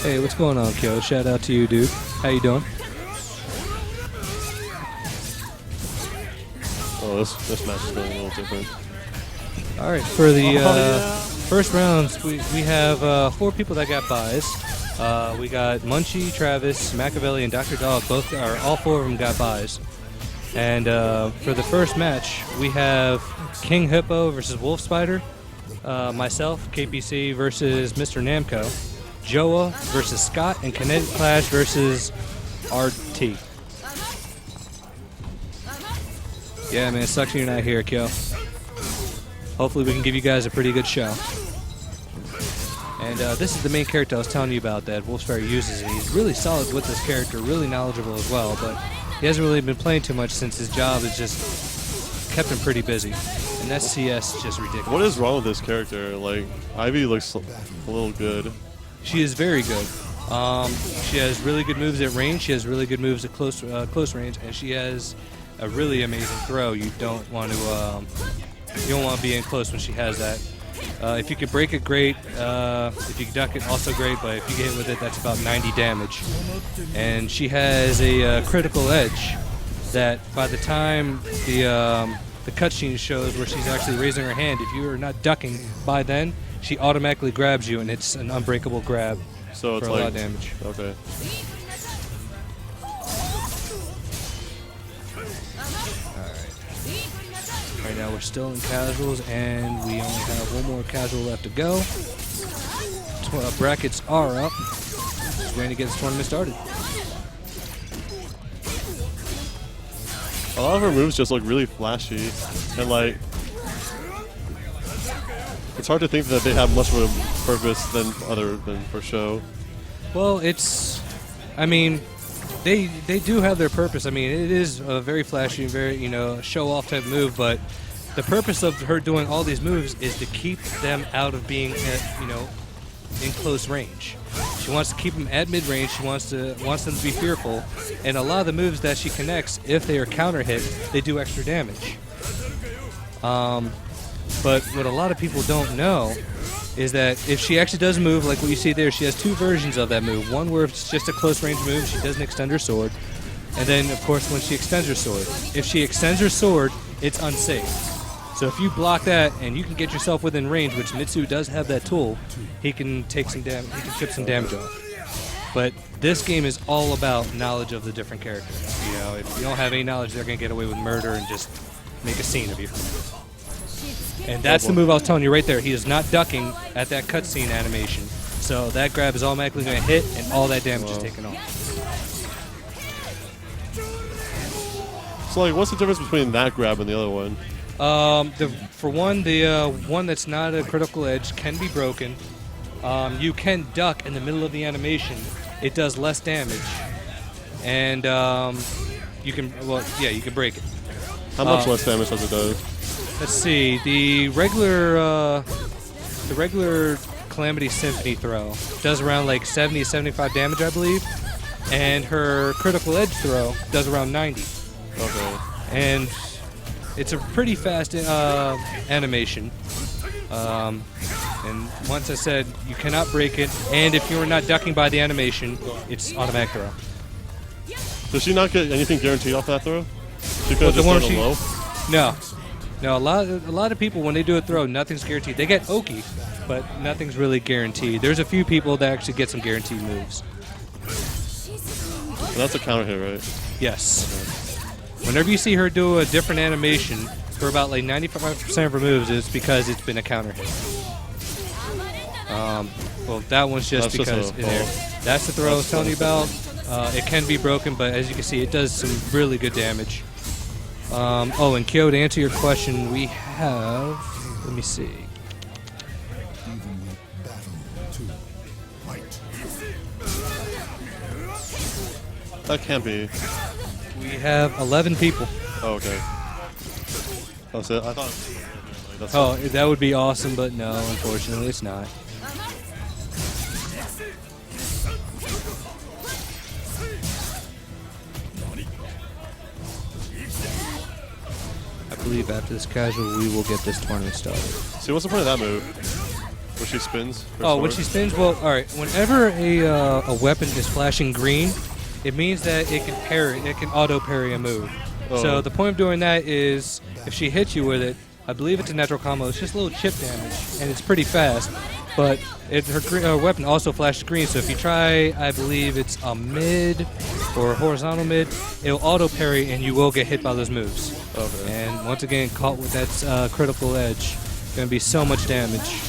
Hey, what's going on, Kyo? Shout out to you, dude. How you doing? Oh, this match is going a little different. All right, for the first rounds, we have 4 people that got buys. We got Munchie, Travis, Machiavelli, and Dr. Dog. All 4 of them got buys. And for the first match, we have King Hippo versus Wolf Spider, myself, KPC versus Mr. Namco, Joa versus Scott, and Kinetic Clash versus RT. Yeah, man, it sucks you're not here, Kyo. Hopefully we can give you guys a pretty good show. And this is the main character I was telling you about that Wolfsfire uses. He's really solid with this character, really knowledgeable as well, but he hasn't really been playing too much since his job has just kept him pretty busy. And that CS is just ridiculous. What is wrong with this character? Like, Ivy looks a little good. She is very good. She has really good moves at range. She has really good moves at close range, and she has a really amazing throw. You don't want to be in close when she has that. If you can break it, great. If you can duck it, also great. But if you get hit with it, that's about 90 damage. And she has a critical edge that by the time the cutscene shows where she's actually raising her hand, if you are not ducking by then, she automatically grabs you, and it's an unbreakable grab so it's for like, a lot of damage. Okay. Right now we're still in casuals, and we only have 1 more casual left to go. Brackets are up. Just waiting to get this tournament started. A lot of her moves just look really flashy, and like, it's hard to think that they have much of a purpose other than for show. Well, I mean, they do have their purpose. I mean, it is a very flashy, very show-off type move, but the purpose of her doing all these moves is to keep them out of being in close range. She wants to keep them at mid-range. She wants them to be fearful, and a lot of the moves that she connects, if they are counter hit, they do extra damage. But what a lot of people don't know is that if she actually does move, like what you see there, she has 2 versions of that move. One where it's just a close range move, she doesn't extend her sword. And then, of course, when she extends her sword. If she extends her sword, it's unsafe. So if you block that and you can get yourself within range, which Mitsu does have that tool, he can take some damage, he can chip some damage off. But this game is all about knowledge of the different characters. If you don't have any knowledge, they're going to get away with murder and just make a scene of you. And that's the move I was telling you right there. He is not ducking at that cutscene animation. So that grab is automatically going to hit, and all that damage is taken off. So, like, what's the difference between that grab and the other one? For one, the one that's not a critical edge can be broken. You can duck in the middle of the animation. It does less damage. And you can break it. How much less damage does it do? Let's see. The regular Calamity Symphony throw does around like 70 to 75 damage, I believe, and her critical edge throw does around 90. Okay. And it's a pretty fast animation. And once I said you cannot break it, and if you're not ducking by the animation, it's automatic throw. Does she not get anything guaranteed off that throw? She could have just done a low? No. A lot of people, when they do a throw, nothing's guaranteed. They get Oki, but nothing's really guaranteed. There's a few people that actually get some guaranteed moves. So that's a counter hit, right? Yes. Whenever you see her do a different animation, for about like 95% of her moves, it's because it's been a counter hit. Well, that one's just because in there. That's the throw I was telling you about. It can be broken, but as you can see, it does some really good damage. And Kyo, to answer your question, we have, let me see. That can't be. We have 11 people. Oh, okay. That's it. I thought. That would be awesome, but no, unfortunately, it's not. I believe after this casual, we will get this tournament started. See, what's the point of that move? she spins. Oh, when she spins, well, all right. Whenever a weapon is flashing green, it means that it can parry. It can auto parry a move. Oh. So the point of doing that is, if she hits you with it, I believe it's a natural combo. It's just a little chip damage, and it's pretty fast. But her weapon also flashes green, so if you try, I believe it's a mid or a horizontal mid, it'll auto parry, and you will get hit by those moves. Okay. And once again, caught with that critical edge, going to be so much damage.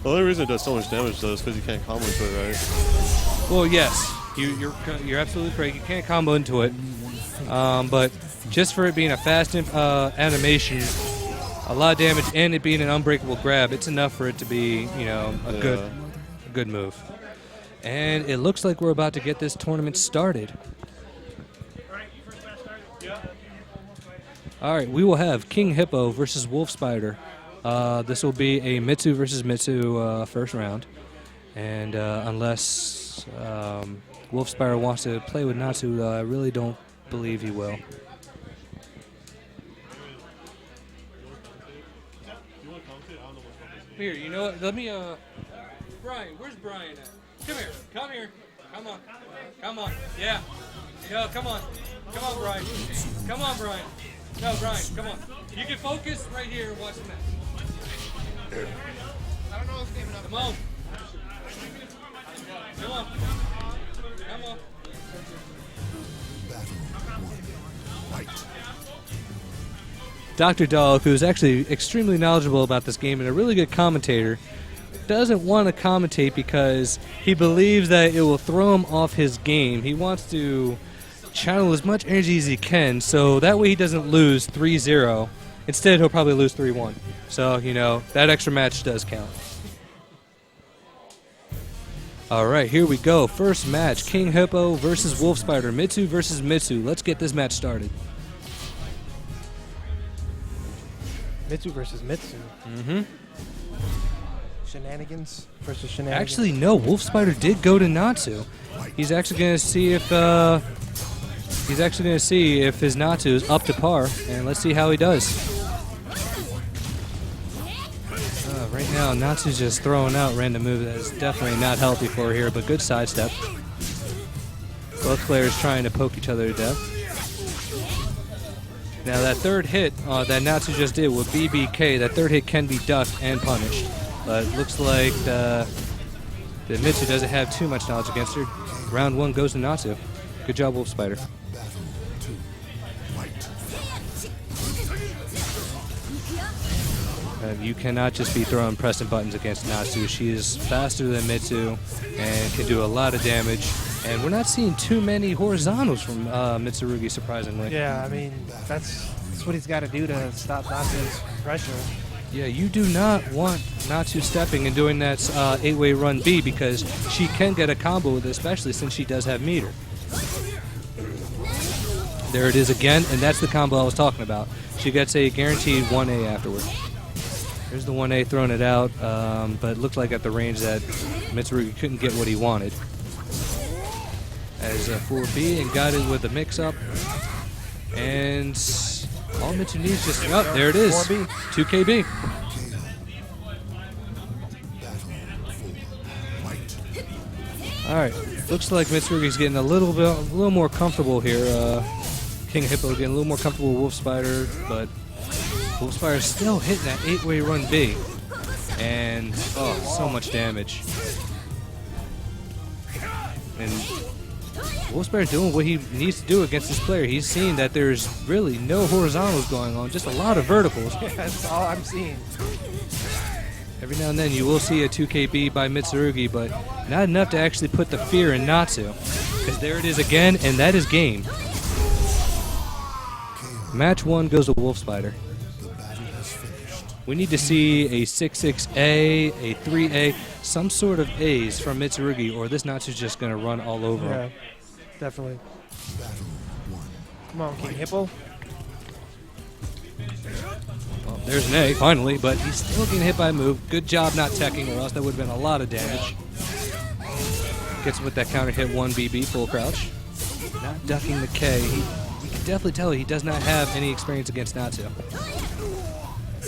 The only reason it does so much damage, though, is because you can't combo into it, right? Well, yes, you're absolutely correct. You can't combo into it, but just for it being a fast animation, a lot of damage, and it being an unbreakable grab, it's enough for it to be, a good move. And it looks like we're about to get this tournament started. All right, we will have King Hippo versus Wolf Spider. This will be a Mitsu versus Mitsu first round, and unless Wolf Spider wants to play with Natsu, I really don't believe he will. Here, you know what? Let me, Brian, where's Brian at? Come here. Come here. Come on. Come on. Yeah. Yeah, come on. Come on, Brian. Come on, Brian. No, Brian, come on. You can focus right here and watch the match. I don't know what's game enough. Come on. Come on. Come on. Dr. Dog, who is actually extremely knowledgeable about this game and a really good commentator, doesn't want to commentate because he believes that it will throw him off his game. He wants to channel as much energy as he can, so that way he doesn't lose 3-0. Instead, he'll probably lose 3-1. So, that extra match does count. All right, here we go. First match, King Hippo versus Wolf Spider. Mitsu versus Mitsu. Let's get this match started. Mitsu versus Mitsu. Mm-hmm. Shenanigans versus shenanigans. Actually, no. Wolf Spider did go to Natsu. He's actually going to see if his Natsu is up to par, and let's see how he does. Right now, Natsu's just throwing out random moves that is definitely not healthy for her here, but good sidestep. Both players trying to poke each other to death. Now that third hit that Natsu just did with BBK, that third hit can be ducked and punished. But it looks like the Mitsu doesn't have too much knowledge against her. Round one goes to Natsu. Good job, Wolf Spider. You cannot just be throwing pressing buttons against Natsu. She is faster than Mitsu and can do a lot of damage. And we're not seeing too many horizontals from Mitsurugi, surprisingly. Yeah, I mean, that's what he's got to do to stop Natsu's pressure. Yeah, you do not want Natsu stepping and doing that 8-way run B because she can get a combo with it, especially since she does have meter. There it is again, and that's the combo I was talking about. She gets a guaranteed 1A afterward. There's the 1A throwing it out, but it looked like at the range that Mitsurugi couldn't get what he wanted. As a 4B and got it with the mix-up. And all Mitsu needs just... Oh, there it is. 4B. 2KB. All right. Looks like Mitsurugi's getting a little more comfortable here. King Hippo getting a little more comfortable with Wolf Spider, but Wolf Spider still hitting that 8-way run B. And, oh, so much damage. And Wolf Spider doing what he needs to do against this player. He's seeing that there's really no horizontals going on, just a lot of verticals. Yeah, that's all I'm seeing. Every now and then you will see a 2KB by Mitsurugi, but not enough to actually put the fear in Natsu. Because there it is again, and that is game. Match 1 goes to Wolf Spider. We need to see a 6-6A, a 3A, some sort of A's from Mitsurugi, or this Natsu's just going to run all over him. Yeah, definitely. Come on, King Hippo. Well, there's an A, finally, but he's still getting hit by a move. Good job not teching, or else that would have been a lot of damage. Gets with that counter hit 1BB, full crouch. Not ducking the K. You can definitely tell he does not have any experience against Natsu.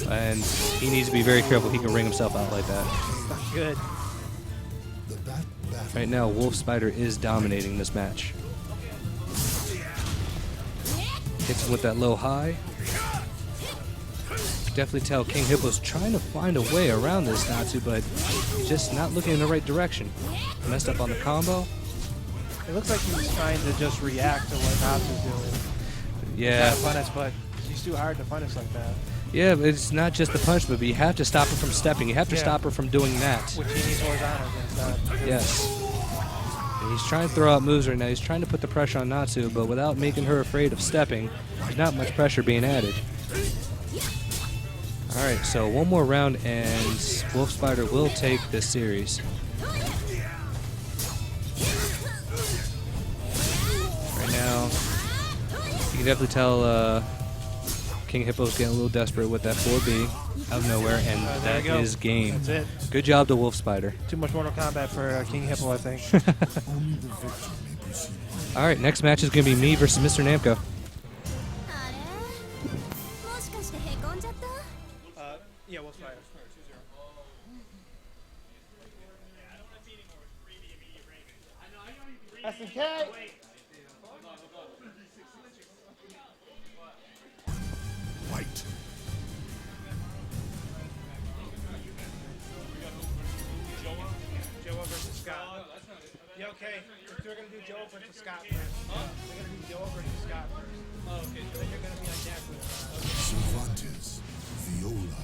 And he needs to be very careful. He can ring himself out like that. Not good. Right now, Wolf Spider is dominating this match. Hits him with that low high. Definitely tell King Hippo's trying to find a way around this Natsu, but just not looking in the right direction. Messed up on the combo. It looks like he's trying to just react to what Natsu's doing. Yeah. Trying to punish, but he's too hard to punish like that. Yeah, but it's not just the punishment, but you have to stop her from stepping. You have to stop her from doing that. Which he needs horizontal against that. Yes. And he's trying to throw out moves right now. He's trying to put the pressure on Natsu, but without making her afraid of stepping, there's not much pressure being added. All right, so one more round, and Wolf Spider will take this series. Right now, you can definitely tell King Hippo's getting a little desperate with that 4B out of nowhere, and that is game. That's it. Good job to Wolf Spider. Too much Mortal Kombat for King Hippo, I think. All right, next match is going to be me versus Mr. Namco. Yeah, Wolf Spider. SNK! Fight. Joa versus Scott. Yeah, okay. We're going to do Joa versus Scott first. We're going to do Joa versus Scott first. Oh, okay. Then you're going to be on deck with Cervantes. Viola.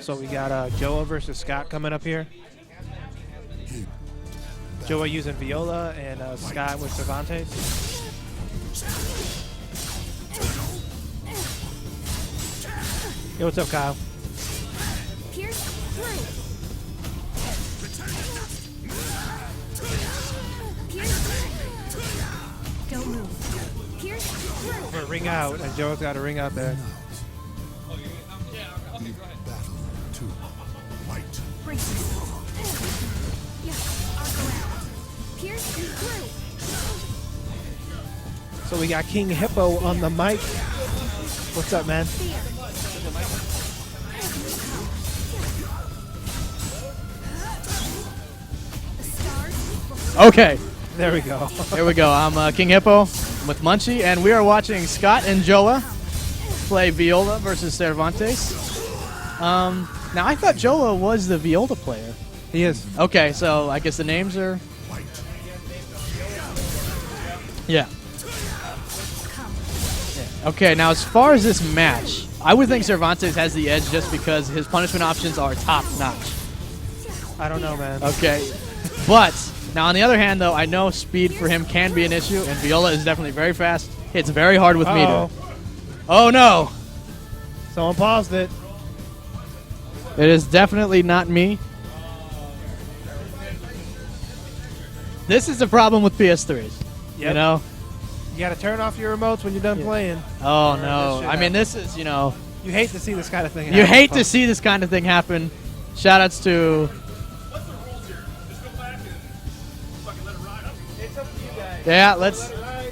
So we got Joa versus Scott coming up here. Joa using Viola and Scott with Cervantes. Yo, what's up, Kyle? We're gonna ring out, and Joa's got a ring out there. Battle 2. Fight. So we got King Hippo on the mic. What's up, man? Okay, There we go. here we go. I'm King Hippo. I'm with Munchie, and we are watching Scott and Joa play Viola versus Cervantes. Now, I thought Joa was the Viola player. He is. Okay, so I guess the names are... Yeah. Okay, now as far as this match, I would think Cervantes has the edge just because his punishment options are top-notch. I don't know, man. Okay, but now on the other hand, though, I know speed for him can be an issue, and Viola is definitely very fast. Hits very hard with meter. Oh no! Someone paused it. It is definitely not me. This is the problem with PS3s. You Yep. know? You gotta turn off your remotes when you're done playing. Oh Or no! this shit I mean, this is You hate to see this kind of thing you happen. hate to see this kind of thing happen. Shoutouts to. Yeah, we're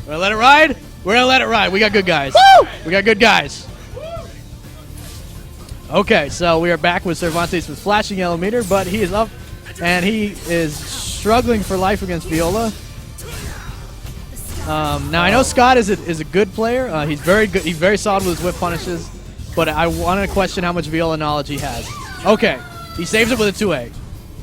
gonna let it ride. We're gonna let it ride. We got good guys. Woo! We got good guys. Okay, so we are back with Cervantes with flashing yellow meter, but he is up and he is struggling for life against Viola. Now I know Scott is a good player. He's very good. He's very solid with his whip punishes, but I wanted to question how much Viola knowledge he has. Okay, he saves it with a 2A.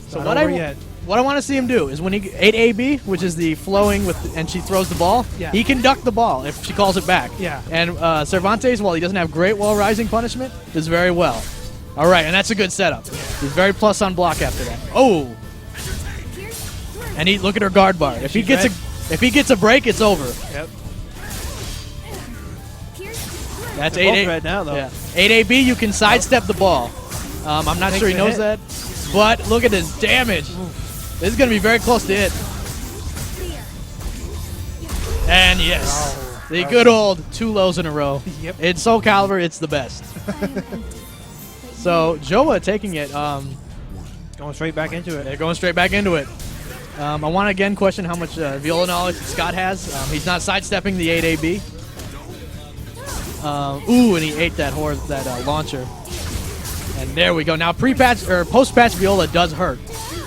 So Not over yet. what I want to see him do is when he 8AB, which is the flowing with, and she throws the ball, Yeah. he can duck the ball if she calls it back. Yeah. And Cervantes, while he doesn't have great wall rising punishment, does very well. All right, and that's a good setup. He's very plus on block after that. Oh, and he look at her guard bar. If he gets if he gets a break, it's over. Yep. That's They're both 8A. red now, though. Yeah. 8AB, you can sidestep the ball. I'm not Takes sure he a knows hit. that, but look at his damage. This is going to be very close to it. And yes, the good old 2 lows in a row. Yep. In Soul Calibur, it's the best. So Joa taking it. Going straight back into it. They're going straight back into it. I want to again question how much Viola knowledge Scott has. He's not sidestepping the 8AB. Ooh, and he ate that launcher. And there we go. Now pre-patch or post-patch Viola does hurt.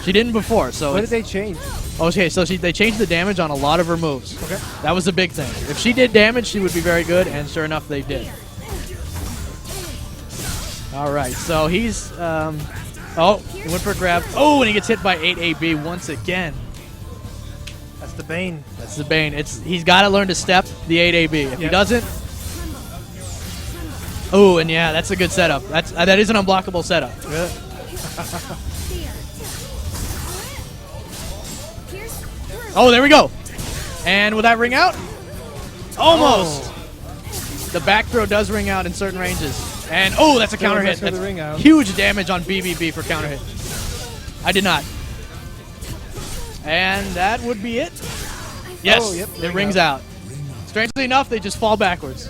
She didn't before, so What did they change? okay. So they changed the damage on a lot of her moves. Okay. That was the big thing. If she did damage, she would be very good, and sure enough, they did. All right, so he's oh, he went for a grab. Oh, and he gets hit by 8AB once again. That's the Bane. That's the Bane. He's got to learn to step the 8AB. If he doesn't, oh, and yeah, that's a good setup. That is an unblockable setup. Oh, there we go. And will that ring out? Almost. The back throw does ring out in certain ranges. And oh, that's a counter hit. For the That's ring out. huge damage on BBB for counter hit. I did not. And that would be it. Yes, Oh, yep, it ring rings out. Strangely enough, they just fall backwards.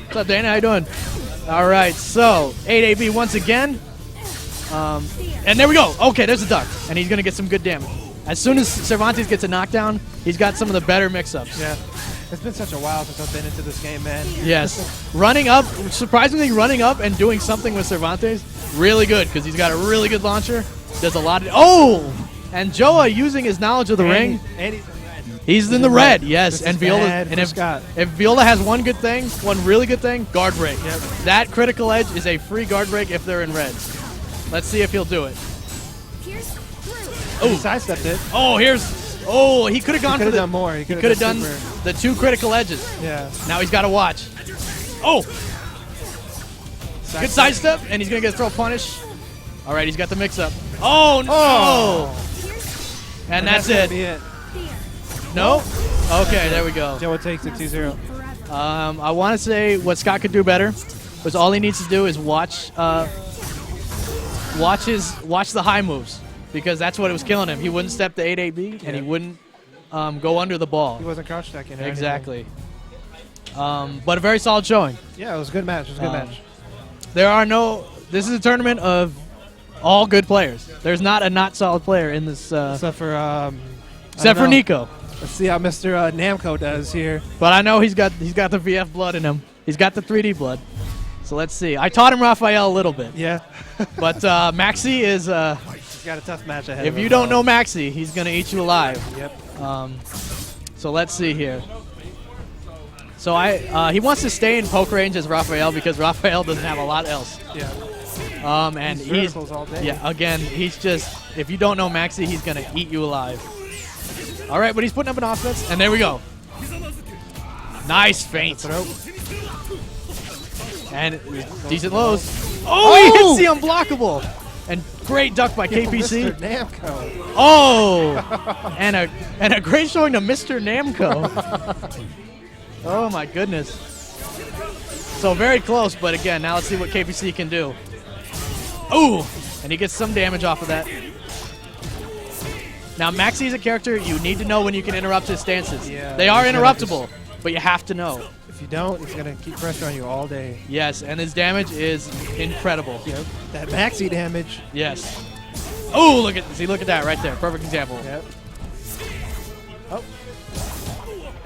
What's up, Dana? How you doing? All right, so 8AB once again. And there we go. Okay, there's a duck. And he's going to get some good damage. As soon as Cervantes gets a knockdown, he's got some of the better mix-ups. Yeah. It's been such a while since I've been into this game, man. Yes. Running up, surprisingly running up and doing something with Cervantes, really good because he's got a really good launcher. Does a lot of... Oh! And Joa using his knowledge of the ring. And he's in red. He's in the red, yes. This And is Viola, bad and for Scott. if Viola has one good thing, one really good thing, guard break. Yep. That critical edge is a free guard break if they're in red. Let's see if he'll do it. Oh, sidestepped it. Oh, he could have gone for Could have the... done more. He could have done super. the 2 critical edges. Yeah. Now he's got to watch. Oh! Good sidestep, and he's going to get a throw punish. All right, he's got the mix-up. Oh, no! Oh. And that's gonna it. be it. No? Okay, there we go. Joa takes it 2-0. I want to say what Scott could do better was all he needs to do is watch the high moves because that's what was killing him. He wouldn't step the 8AB and he wouldn't go under the ball. He wasn't crouch stacking. or Exactly. But a very solid showing. anything. Yeah, it was a good match. It was a good match. There are no. This is a tournament of all good players. There's not a not solid player in this. Except for Except for Nico. Let's see how Mr. Namco does here. But I know he's got the VF blood in him. He's got the 3D blood. So let's see. I taught him Raphael a little bit. Yeah. But Maxi is. He's got a tough match ahead. If of you him. don't know Maxi, he's gonna eat you alive. Yep. So let's see here. So he wants to stay in poke range as Raphael because Raphael doesn't have a lot else. Yeah. And He's he's verticals all day. yeah. Again, he's just if you don't know Maxi, he's gonna eat you alive. All right, but he's putting up an offense, and there we go. Nice feint. Throw. And decent lows. Oh, he hits the unblockable. And great duck by KPC. Mr. Namco. Oh, and a great showing to Mr. Namco. Oh my goodness. So very close, but again, now let's see what KPC can do. Ooh, and he gets some damage off of that. Now Maxi is a character you need to know when you can interrupt his stances. Yeah, they are he's gonna interruptible, but you have to know. If you don't, he's gonna keep pressure on you all day. Yes, and his damage is incredible. Yep. That maxi damage. Yes. Oh, look at that right there. Perfect example. Yep.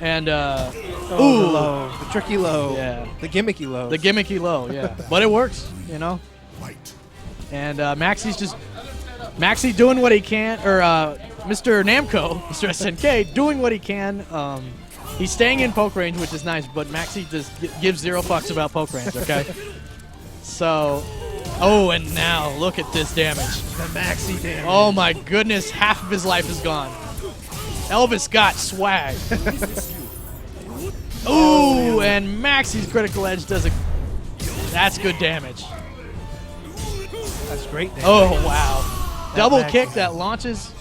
And Oh, the ooh, low, the tricky low. Yeah. The gimmicky low. the gimmicky low. Yeah, but it works, you know. Light. And Maxi's doing what he can, or Mr. Namco, Mr.SNK, doing what he can. He's staying in poke range, which is nice, but Maxi just gives 0 fucks about poke range, okay? So, oh, and now look at this damage. The maxi damage. Oh my goodness, half of his life is gone. Elvis got swag. Ooh, and Maxi's critical edge does that's good damage. That's great damage. Oh, wow. Double Maxi. kick that launches.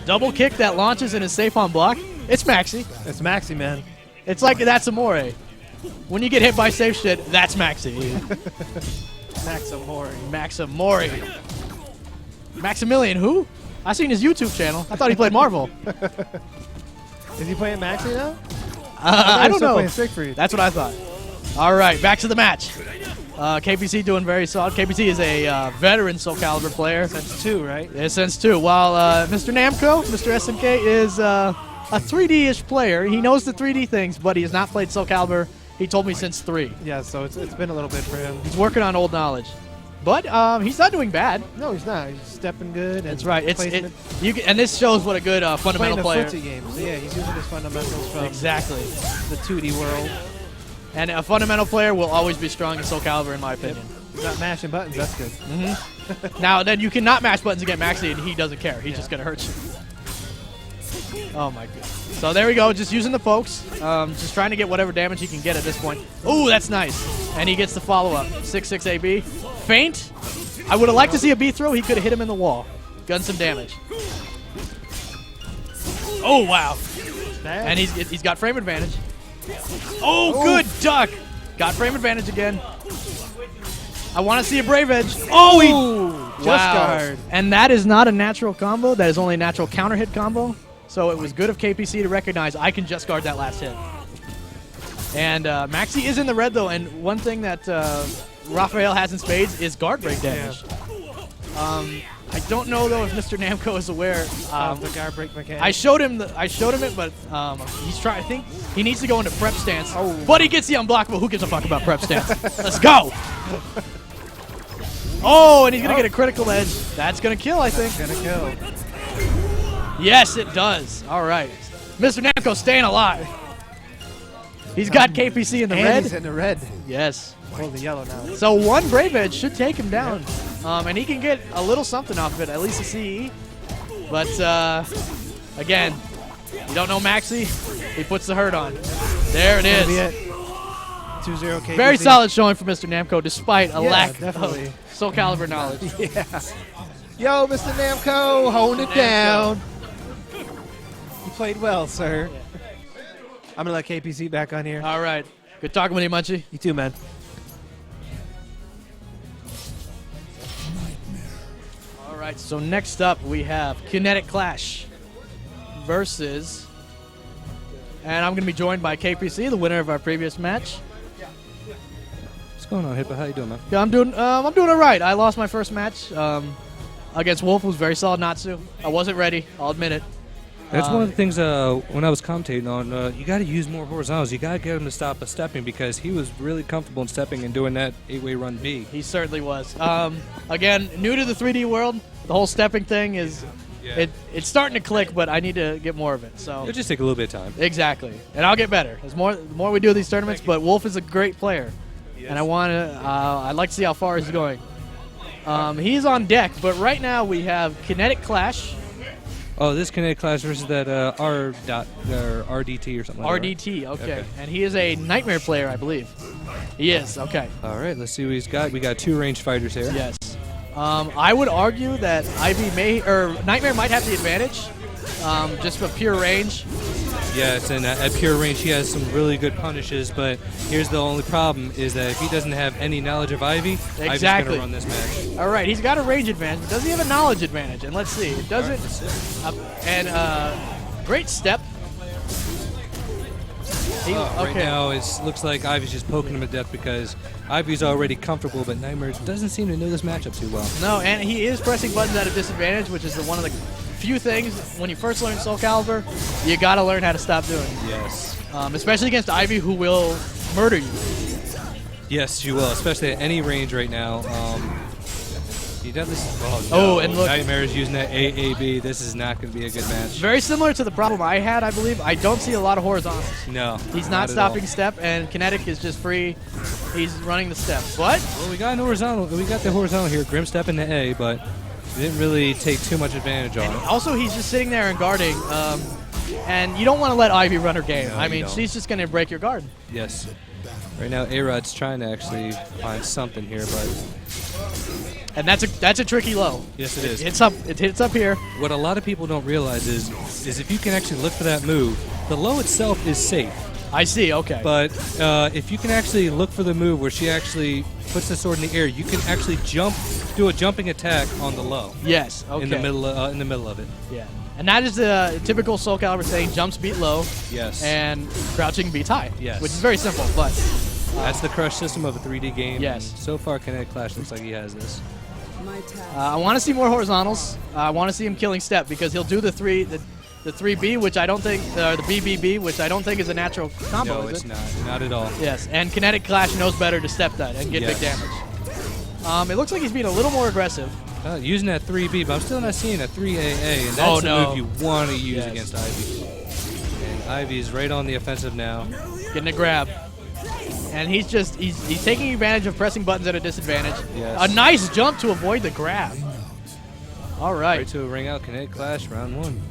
Double kick that launches and is safe on block. It's Maxi. It's maxi, man. It's like that's Amore. When you get hit by safe shit, that's Maxi. Maximori. Maximori. Maximilian who? I seen his YouTube channel. I thought he played Marvel. Is he playing maxi now? I he don't was still know. playing Siegfried. That's what I thought. All right, back to the match. KPC doing very solid. KPC is a veteran Soul Calibur player. Since 2, right? Yeah, since 2. While Mr. Namco, Mr.SNK, is a 3D-ish player. He knows the 3D things, but he has not played Soul Calibur, he told me, since 3. Yeah, so it's been a little bit for him. He's working on old knowledge. But he's not doing bad. No, he's not. He's stepping good. That's right. And this shows what a good fundamental player. Playing the footsie game. So yeah, he's using his fundamentals from Exactly. the 2D world. And a fundamental player will always be strong in Soul Calibur, in my opinion. He's not mashing buttons. That's good. Now, then you cannot mash buttons against Maxi, and he doesn't care. He's just going to hurt you. Oh, my God. So there we go. Just using the pokes. Just trying to get whatever damage he can get at this point. Ooh, that's nice. And he gets the follow-up. 6-6 AB. Feint. I would have liked to see a B throw. He could have hit him in the wall. Done some damage. Oh, wow. And he's got frame advantage. Oh, good duck. Got frame advantage again. I want to see a Brave Edge. Oh, he just guard. And that is not a natural combo. That is only a natural counter hit combo. So it was good of KPC to recognize I can just guard that last hit. And Maxi is in the red, though. And one thing that Raphael has in spades is guard break damage. I don't know, though, if Mr. Namco is aware. The guard break mechanic. I showed him it, but he's trying. I think he needs to go into prep stance. But he gets the unblockable. Who gives a fuck about prep stance? Let's go. Oh, and he's gonna get a critical edge. That's gonna kill, I think. Gonna kill. Yes, it does. All right, Mr. Namco staying alive. He's got KPC in the red. He's in the red. Yes. Hold the yellow now. So one Brave Edge should take him down. And he can get a little something off of it, at least a CE. But, again, you don't know Maxi, he puts the hurt on. There it is. 2-0 KPC. Very solid showing for Mr. Namco, despite a lack definitely. of Soul Calibur knowledge. Yeah. Yo, Mr. Namco, holding it down. You played well, sir. I'm going to let KPC back on here. All right. Good talking with you, Munchie. You too, man. All right, so next up we have Kinetic Clash versus, and I'm going to be joined by KPC, the winner of our previous match. What's going on, Hippo? How you doing, man? Yeah, I'm doing all right. I lost my first match against Wolf, who was very solid Natsu. I wasn't ready. I'll admit it. That's one of the things when I was commentating on, you got to use more horizontals. You got to get him to stop stepping because he was really comfortable in stepping and doing that 8-way run B. He certainly was. Again, new to the 3D world, the whole stepping thing is, it's starting to click, but I need to get more of it. So It'll just take a little bit of time. Exactly, and I'll get better. The more we do these tournaments, but Wolf is a great player, and I'd like to see how far he's going. He's on deck, but right now we have Kinetic Clash. Oh, this Kinetic Clash versus that RDT or something like that. RDT, okay. And he is a Nightmare player, I believe. He is, okay. All right, let's see what he's got. We got 2 ranged fighters here. Yes. I would argue that Nightmare might have the advantage, just for pure range. Yes, and at pure range, he has some really good punishes, but here's the only problem is that if he doesn't have any knowledge of Ivy, Ivy's going to run this match. All right, he's got a range advantage, but does he have a knowledge advantage? And let's see. It doesn't. Great step. Right now, it looks like Ivy's just poking him to death because Ivy's already comfortable, but Nightmare doesn't seem to know this matchup too well. No, and he is pressing buttons at a disadvantage, which is one of the few things when you first learn Soul Calibur, you got to learn how to stop doing. Yes. Especially against Ivy, who will murder you. Yes, she will, especially at any range right now. You definitely. And look, Nightmare is using that AAB. This is not going to be a good match. Very similar to the problem I had, I believe. I don't see a lot of horizontals. No. He's not stopping step, and Kinetic is just free. He's running the step. But well, we got an horizontal. We got the horizontal here. Grim step into A, but we didn't really take too much advantage on it. Also, he's just sitting there and guarding. And you don't want to let Ivy run her game. No, I mean, she's just going to break your guard. Yes. Right now, A-Rod's trying to actually find something here, but. And that's a tricky low. Yes, it is. It hits up here. What a lot of people don't realize is if you can actually look for that move, the low itself is safe. I see, okay. But if you can actually look for the move where she actually puts the sword in the air, you can actually do a jumping attack on the low. Yes, okay. In the middle of it. Yeah. And that is the typical Soul Calibur saying jumps beat low. Yes. And crouching beats high. Yes. Which is very simple, but That's the crush system of a 3D game. Yes. And so far, Kinetic Clash looks like he has this. I want to see more horizontals. I want to see him killing step because he'll do the 3B, which I don't think, the BBB, which I don't think is a natural combo. No, is it's it? not at all. Yes, and Kinetic Clash knows better to step that and get big damage. It looks like he's being a little more aggressive. Using that 3B, but I'm still not seeing a 3AA, and that's the move you want to use Yes. against Ivy. And Ivy's right on the offensive now. Getting a grab. And he's taking advantage of pressing buttons at a disadvantage. Yes. A nice jump to avoid the grab. All right. Right to a ring out, Kinetic Clash, round 1.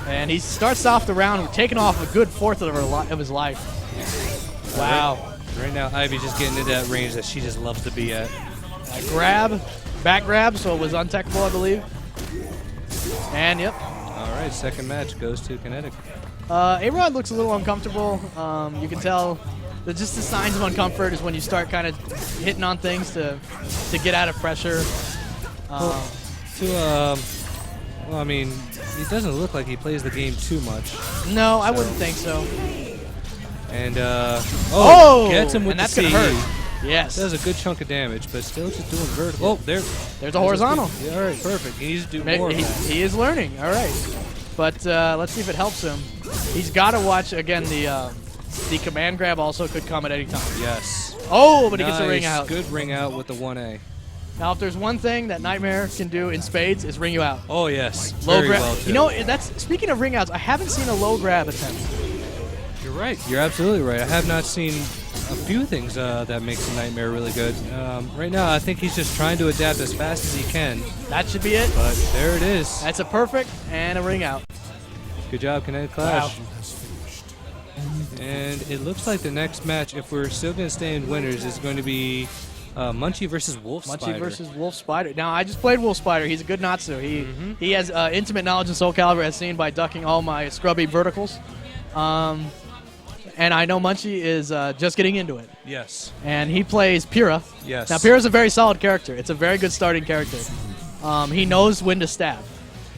And he starts off the round taking off a good fourth of his life. Wow. Right now, Ivy's just getting into that range that she just loves to be at. A grab, back grab, so it was untechable, I believe. And yep. All right, second match goes to Kinetic. A-Rod looks a little uncomfortable. You can tell that just the signs of uncomfort is when you start kind of hitting on things to get out of pressure. Well, I mean, it doesn't look like he plays the game too much. No, I wouldn't think so. And, gets him with and that's the gonna CE. hurt. Yes. Does a good chunk of damage, but still just doing vertical. Oh, There's a horizontal. Yeah, all right, perfect. He needs to do Maybe more of that. he is learning. All right. But let's see if it helps him. He's got to watch, again, the command grab also could come at any time. Yes. Oh, but he gets a Nice, ring out. Good ring out with the 1A. Now, if there's one thing that Nightmare can do in spades is ring you out. Oh, yes. Low Very grab. well, too. You know, that's speaking of ring outs, I haven't seen a low grab attempt. You're right. You're absolutely right. I have not seen a few things that makes the Nightmare really good. Right now, I think he's just trying to adapt as fast as he can. That should be it. But there it is. That's a perfect and a ring out. Good job, Kinetic Clash. And it looks like the next match, if we're still going to stay in winners, is going to be Munchie versus Wolf Spider. Munchie versus Wolf Spider. Now, I just played Wolf Spider. He's a good Natsu. He has intimate knowledge in Soul Calibur, as seen by ducking all my scrubby verticals. And I know Munchie is just getting into it. Yes. And he plays Pyrrha. Yes. Now, Pyrrha's a very solid character. It's a very good starting character. He knows when to stab.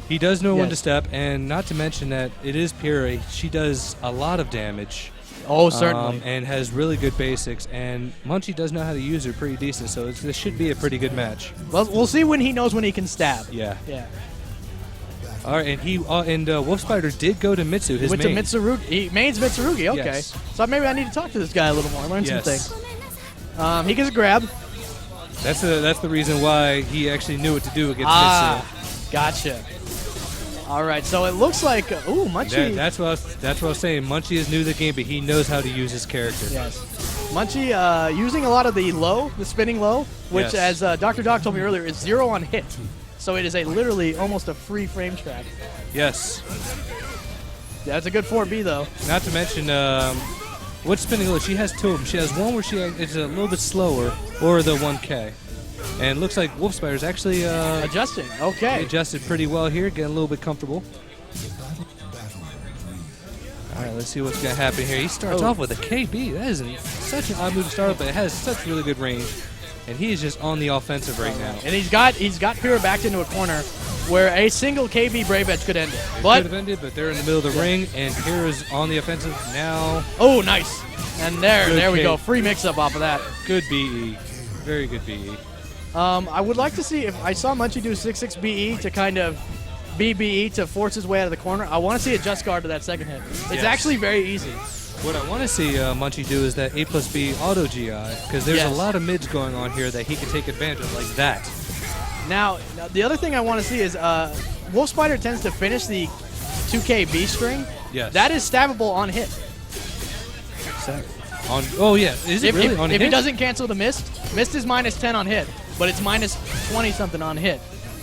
He does know when to Yes. step, and not to mention that it is Pyrrha. She does a lot of damage. Oh, certainly. And has really good basics, and Munchie does know how to use her pretty decent, so this should be a pretty good match. Well, we'll see when he knows when he can stab. Yeah. Yeah. All right, and Wolf Spider did go to Mitsu, his Went main. to Mitsurugi. He mains Mitsurugi. Okay. Yes. So maybe I need to talk to this guy a little more, learn Yes. some things. He gets a grab. That's the reason why he actually knew what to do against Mitsu. Gotcha. All right, so it looks like Munchie. That's what I was saying. Munchie is new to the game, but he knows how to use his character. Yes. Munchie using a lot of the spinning low, which, Yes. as Dr. Doc told me earlier, is 0 on hit. So it is literally almost a free frame trap. Yes. Yeah, that's a good 4B, though. Not to mention, what's spinning low? She has two of them. She has one where it's a little bit slower, or the 1K. And it looks like Wolf Spider's actually Adjusting. Okay. adjusted pretty well here, getting a little bit comfortable. All right, let's see what's going to happen here. He starts off with a KB. That isn't such an odd move to start with, but it has such really good range. And he is just on the offensive right now. And he's got Pyrrha backed into a corner where a single KB Brave Edge could end it. But could have ended, but they're in the middle of the ring, and Pyrrha's on the offensive now. Oh, nice. And there we Good go. kick. Free mix-up off of that. Good BE. Very good BE. I would like to see if I saw Munchie do 6-6 BE to kind of BBE to force his way out of the corner. I want to see a just guard to that second hit. It's Yes. actually very easy. What I want to see Munchie do is that A+B auto GI, because there's Yes. a lot of mids going on here that he can take advantage of, like that. Now, the other thing I want to see is Wolf Spider tends to finish the 2K B string. Yes. That is stabbable on hit. Oh yeah, is it really on if hit? he doesn't cancel the mist is minus 10 on hit, but it's minus 20 something on hit.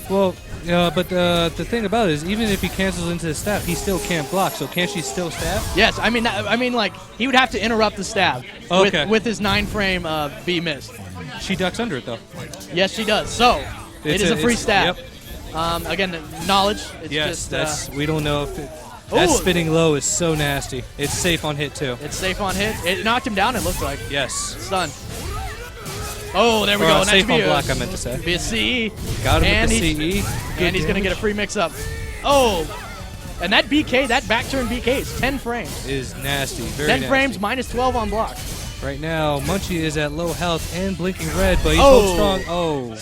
Well, but the thing about it is, even if he cancels into the stab, he still can't block. So can't she still stab? Yes, I mean like he would have to interrupt the stab Okay. with his 9-frame B mist. She ducks under it though. Yes, she does. So it is a free stab. Yep. Again, knowledge. It's Yes, just, we don't know if that Ooh. spinning low is so nasty. It's safe on hit too. it's safe on hit. It knocked him down. It looked like Yes. stunned. Oh, there we Or, go. safe Next on block, I meant to say. Be a CE. Got him And with the he's- CE. And he's going to get a free mix-up. Oh, And that BK, that back turn BK is 10 frames. Is nasty. Very 10 nasty. frames, minus 12 on block. Right now, Munchie is at low health and blinking red, but he's Oh. holding strong. Oh,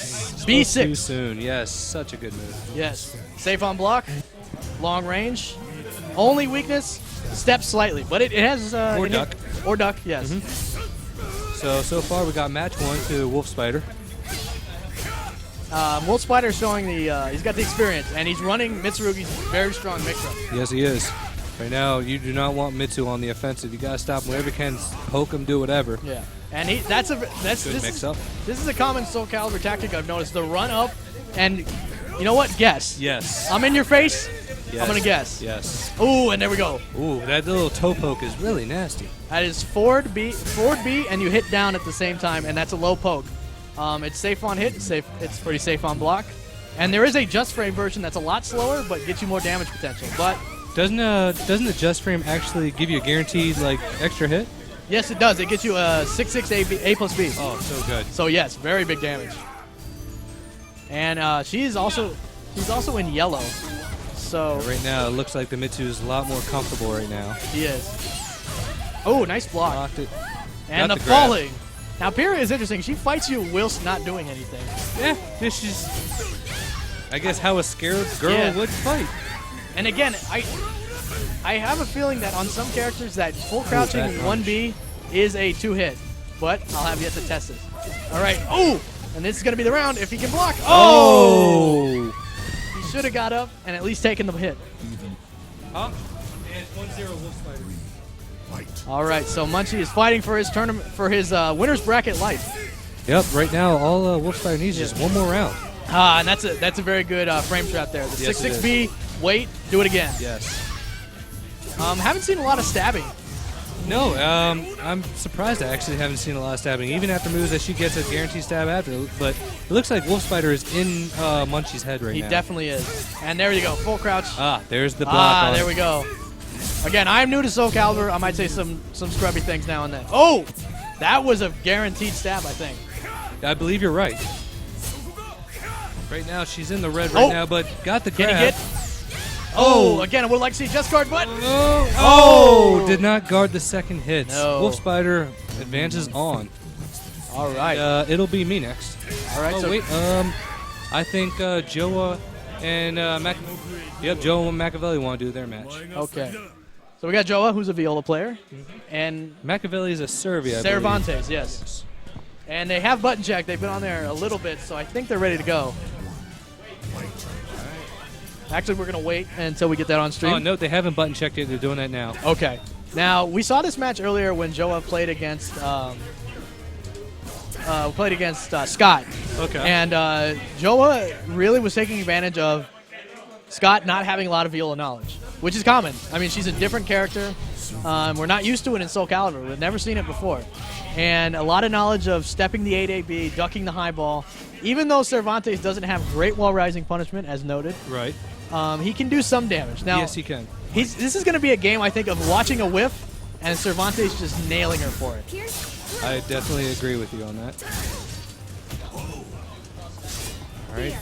B6. Too soon. Yes, such a good move. Yes. Safe on block. Long range. Only weakness, step slightly. But it has... Or duck. Or duck, yes. So far we got match 1 to Wolf Spider. Wolf Spider showing the... he's got the experience, and he's running Mitsurugi's very strong mix-up. Yes, he is. Right now, you do not want Mitsu on the offensive. You gotta stop him wherever you can. Poke him, do whatever. Yeah. And that's Good this mix-up. This is a common Soul Calibur tactic I've noticed. The run up, and you know what? Guess. Yes. I'm in your face. Yes. I'm gonna guess. Yes. Ooh, and there we go. Ooh, that little toe poke is really nasty. That is forward B, and you hit down at the same time, and that's a low poke. It's safe on hit. It's pretty safe on block. And there is a just frame version that's a lot slower, but gets you more damage potential. But Doesn't the just frame actually give you a guaranteed like extra hit? yes, it does. It gets you a 6/6 A plus B. Oh, so good. So yes, very big damage. And she's also in yellow. So Right now, it looks like the Mitsu is a lot more comfortable right now. he is. Oh, nice block. Blocked it. And the Got the grab. falling. Now Pyrrha is interesting. She fights you whilst not doing anything. Yeah, this is, I guess, how a scared girl Yeah. would fight. And again, I have a feeling that on some characters that full crouching that in 1B is a 2-hit. But I'll have yet to test this. All right. Oh! And this is going to be the round if he can block. Oh! He should have got up and at least taken the hit. Huh? And it's 1-0 Wolf Spider. Fight. All right, so Munchie is fighting for his tournament, for his winner's bracket life. Yep, right now all Wolf Spider needs is just one more round. Ah, and that's a very good frame trap there. The Yes, it 6/6B, wait, do it again. Yes. Haven't seen a lot of stabbing. No, I'm surprised I actually haven't seen a lot of stabbing, even after moves that she gets a guaranteed stab after. But it looks like Wolf Spider is in Munchie's head right He now. definitely is. And there you go, full crouch. Ah, there's the block. Ah, on there it. we go. Again, I'm new to Soul Calibur. I might say some scrubby things now and then. Oh, that was a guaranteed stab, I think. I believe you're right. Right now, she's in the red right Oh. now, but got the Can grab. he get? Oh, again, I would like to see just guard, but Oh, did not guard the second hit. No. Wolf Spider advances on. all right, It'll be me next. all right. Oh, So wait. I think Joa and Joa and Machiavelli want to do their match. okay. So we got Joa, who's a viola player, and Machiavelli is a Servi, I believe. Cervantes, yes. And they have button check. They've been on there a little bit, so I think they're ready to go. Actually, we're going to wait until we get that on stream. Oh, no, they haven't button checked yet. They're doing that now. Okay. Now, we saw this match earlier when Joa played against Scott. Okay. And Joa really was taking advantage of Scott not having a lot of viola knowledge, which is common. I mean, she's a different character. We're not used to it in Soul Calibur. We've never seen it before. And a lot of knowledge of stepping the 8AB, ducking the high ball. Even though Cervantes doesn't have great wall rising punishment, as noted, Right. he can do some damage. Now, Yes, he can. this is going to be a game, I think, of watching a whiff and Cervantes just nailing her for it. I definitely agree with you on that. All right.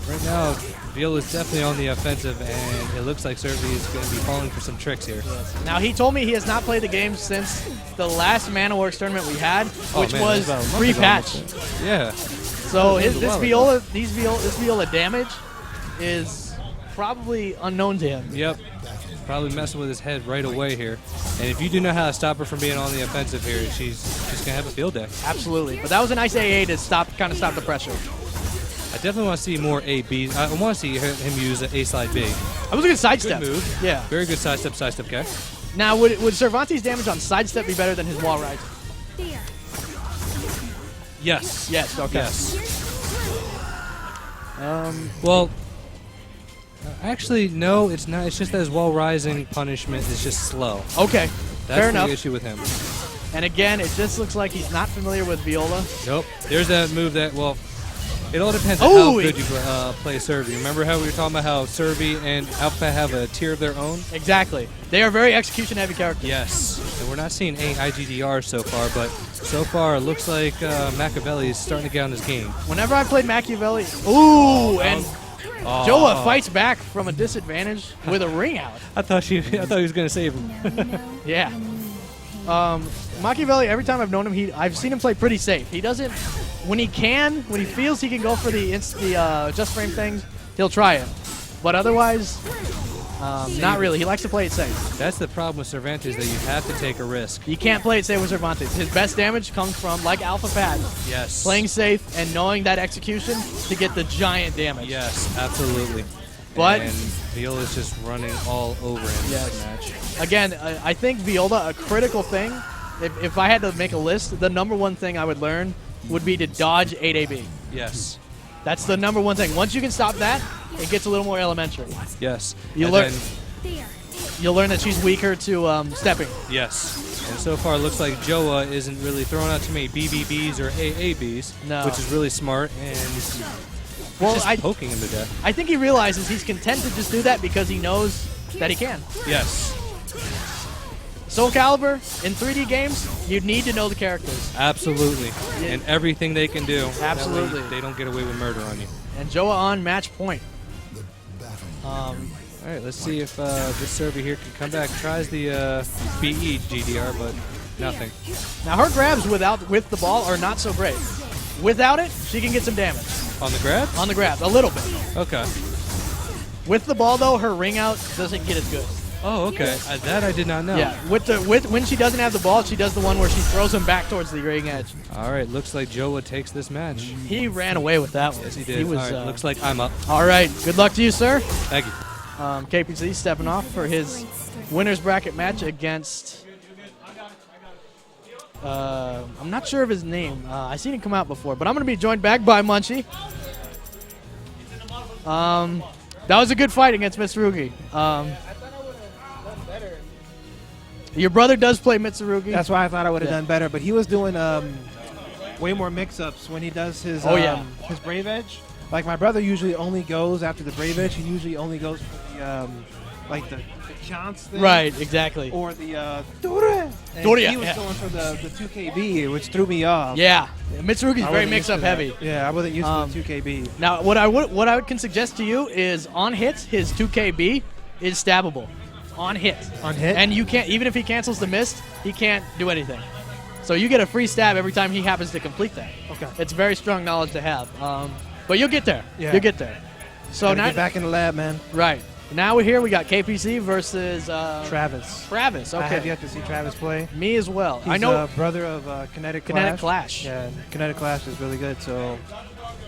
Right now, Viola's definitely on the offensive, and it looks like Servi is going to be falling for some tricks here. Now, he told me he has not played the game since the last Mana Works tournament we had, Oh, which man, was that was about a month pre-patch. ago. Yeah. So That was a this while viola, this viola damage is probably unknown to him. Yep. Probably messing with his head right away here. And if you do know how to stop her from being on the offensive here, she's just going to have a field day. Absolutely. But that was a nice AA to kind of stop the pressure. I definitely want to see more A, B. I want to see him use A slide B. That was a good sidestep. Good move. Yeah. Very good sidestep catch. Now, would Cervantes' damage on sidestep be better than his wall rising? Yes. Yes. Okay. Yes. Well, actually, no, it's not. It's just that his wall rising punishment is just slow. Okay. That's Fair the enough. issue with him. And again, it just looks like he's not familiar with viola. Nope. There's that move that, well, it all depends on Oh, how good you play Servi. Remember how we were talking about how Servi and hAZbat have a tier of their own? Exactly. They are very execution-heavy characters. Yes. And we're not seeing any IGDR so far, but so far it looks like Machiavelli is starting to get on his game. Whenever I played Machiavelli, ooh, and Joa fights back from a disadvantage with a ring out. I thought he was gonna save him. Yeah. Machiavelli, every time I've known him, I've seen him play pretty safe. He doesn't, when he feels he can go for the just frame things, he'll try it. But otherwise, not really. He likes to play it safe. That's the problem with Cervantes, that you have to take a risk. You can't play it safe with Cervantes. His best damage comes from, like hAZbat, Yes. playing safe and knowing that execution to get the giant damage. Yes, absolutely. But and Viola's just running all over him in this match. again, I think Viola, a critical thing, if I had to make a list, the number one thing I would learn would be to dodge 8AB. Yes. That's the number one thing. Once you can stop that, it gets a little more elementary. Yes. You'll learn that she's weaker to stepping. Yes. And so far, it looks like Joa isn't really throwing out too many BBBs or AABs, No. which is really smart, and Well, just poking him to death. I think he realizes he's content to just do that because he knows that he can. Yes. Soul Calibur, in 3D games, you need to know the characters. Absolutely. And everything they can do. Absolutely. That way they don't get away with murder on you. And Joa on match point. All right, let's see if this server here can come back. Tries the BE GDR, but nothing. Now her grabs with the ball are not so great. Without it, she can get some damage. On the grab? On the grab, a little bit. Okay. With the ball though, her ring out doesn't get as good. Oh, okay. That I did not know. Yeah, when she doesn't have the ball, she does the one where she throws him back towards the ring edge. All right, looks like Joa takes this match. He ran away with that one. Yes, he did. He was, all right, looks like I'm up. All right, good luck to you, sir. Thank you. KPC stepping off for his winner's bracket match against. I'm not sure of his name. I seen him come out before, but I'm going to be joined back by Munchie. That was a good fight against Mitsurugi. Your brother does play Mitsurugi. That's why I thought I would have done better. But he was doing way more mix-ups when he does his his Brave Edge. Like my brother usually only goes after the Brave Edge. He usually only goes for the like the chance thing. Right, exactly. Or the Dore. Doria, He was yeah. going for the 2KB, which threw me off. Yeah, Mitsurugi's I very wasn't mix-up used to that. heavy. Yeah, I wasn't used to the 2KB. Now, what I can suggest to you is on hits, his 2KB is stabbable. On hit. On hit? And you can't, even if he cancels the mist, he can't do anything. So you get a free stab every time he happens to complete that. Okay. It's very strong knowledge to have. But you'll get there. Yeah. You'll get there. So Gotta now, get back in the lab, man. right. Now we're here. We got KPC versus Travis. Travis. I have Okay. yet to see Travis play. Me as well. He's I know. brother of Kinetic Clash. Kinetic Clash. Yeah, Kinetic Clash is really good. So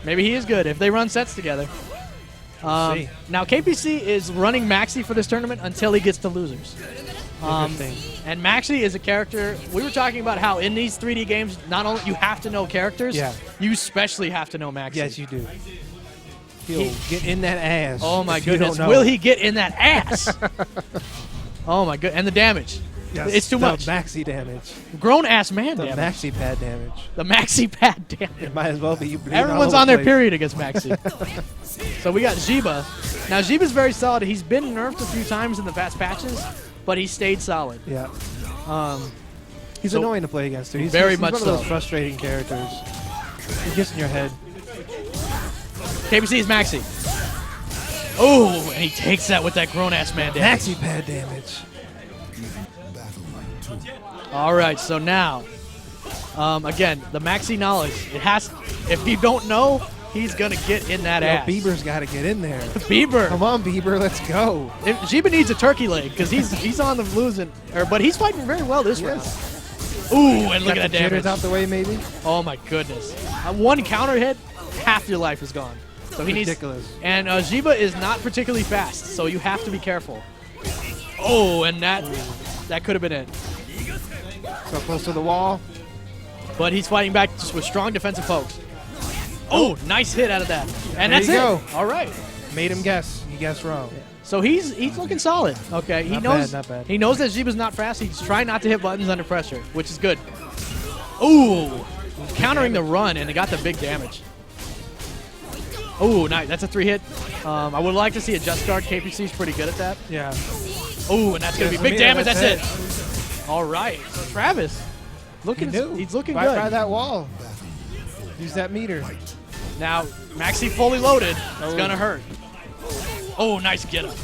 Maybe he is good if they run sets together. see. Now KPC is running Maxi for this tournament until he gets to losers. Interesting. And Maxi is a character. We were talking about how in these 3D games, not only you have to know characters, Yeah. you especially have to know Maxi. Yes, you do. He'll get in that ass. Oh my if you goodness! don't know. Will he get in that ass? Oh my good! And the damage. Yes, It's too the much. maxi damage. Grown ass man The damage. maxi pad damage. The Maxi pad damage. It might as well be you bleeding all Everyone's over on the their place. period against Maxi. So we got Ha'Zbat. Now Ha'Zbat's very solid. He's been nerfed a few times in the fast patches, but he stayed solid. Yeah. Um, He's So- annoying to play against. Too. He's Very he's much one of those so. frustrating characters. He gets in your head. KPC is Maxi. Oh, and he takes that with that grown ass man damage. Maxi pad damage. All right, so now, again, the Maxi knowledge. It has. If you don't know, he's gonna get in that ass. Bieber's got to get in there. Bieber. Come on, Bieber, let's go. If Ha'Zbat needs a turkey leg because he's on the losing, but he's fighting very well this round. Ooh, and look Got at that the jitters damage. out the way, maybe. Oh my goodness! One counter hit, half your life is gone. So he Ridiculous. needs. And Ha'Zbat is not particularly fast, so you have to be careful. Oh, and that could have been it. So close to the wall. But he's fighting back just with strong defensive pokes. Oh, nice hit out of that. And There that's you it. go. All right. Made him guess. You guessed wrong. So he's looking solid. Okay, he Not knows bad, not bad. he knows that Ha'Zbat's not fast. He's trying not to hit buttons under pressure, which is good. Ooh, countering the run, and he got the big damage. Ooh, nice. That's a 3-hit. I would like to see a just guard. KPC's pretty good at that. Yeah. Ooh, and that's gonna be Yes, big yeah, damage. that's That's it. All right. So Travis, he's looking He knew. good. Right by that wall. Use that meter. Now, Maxi fully loaded. It's going to hurt. Oh, nice get up.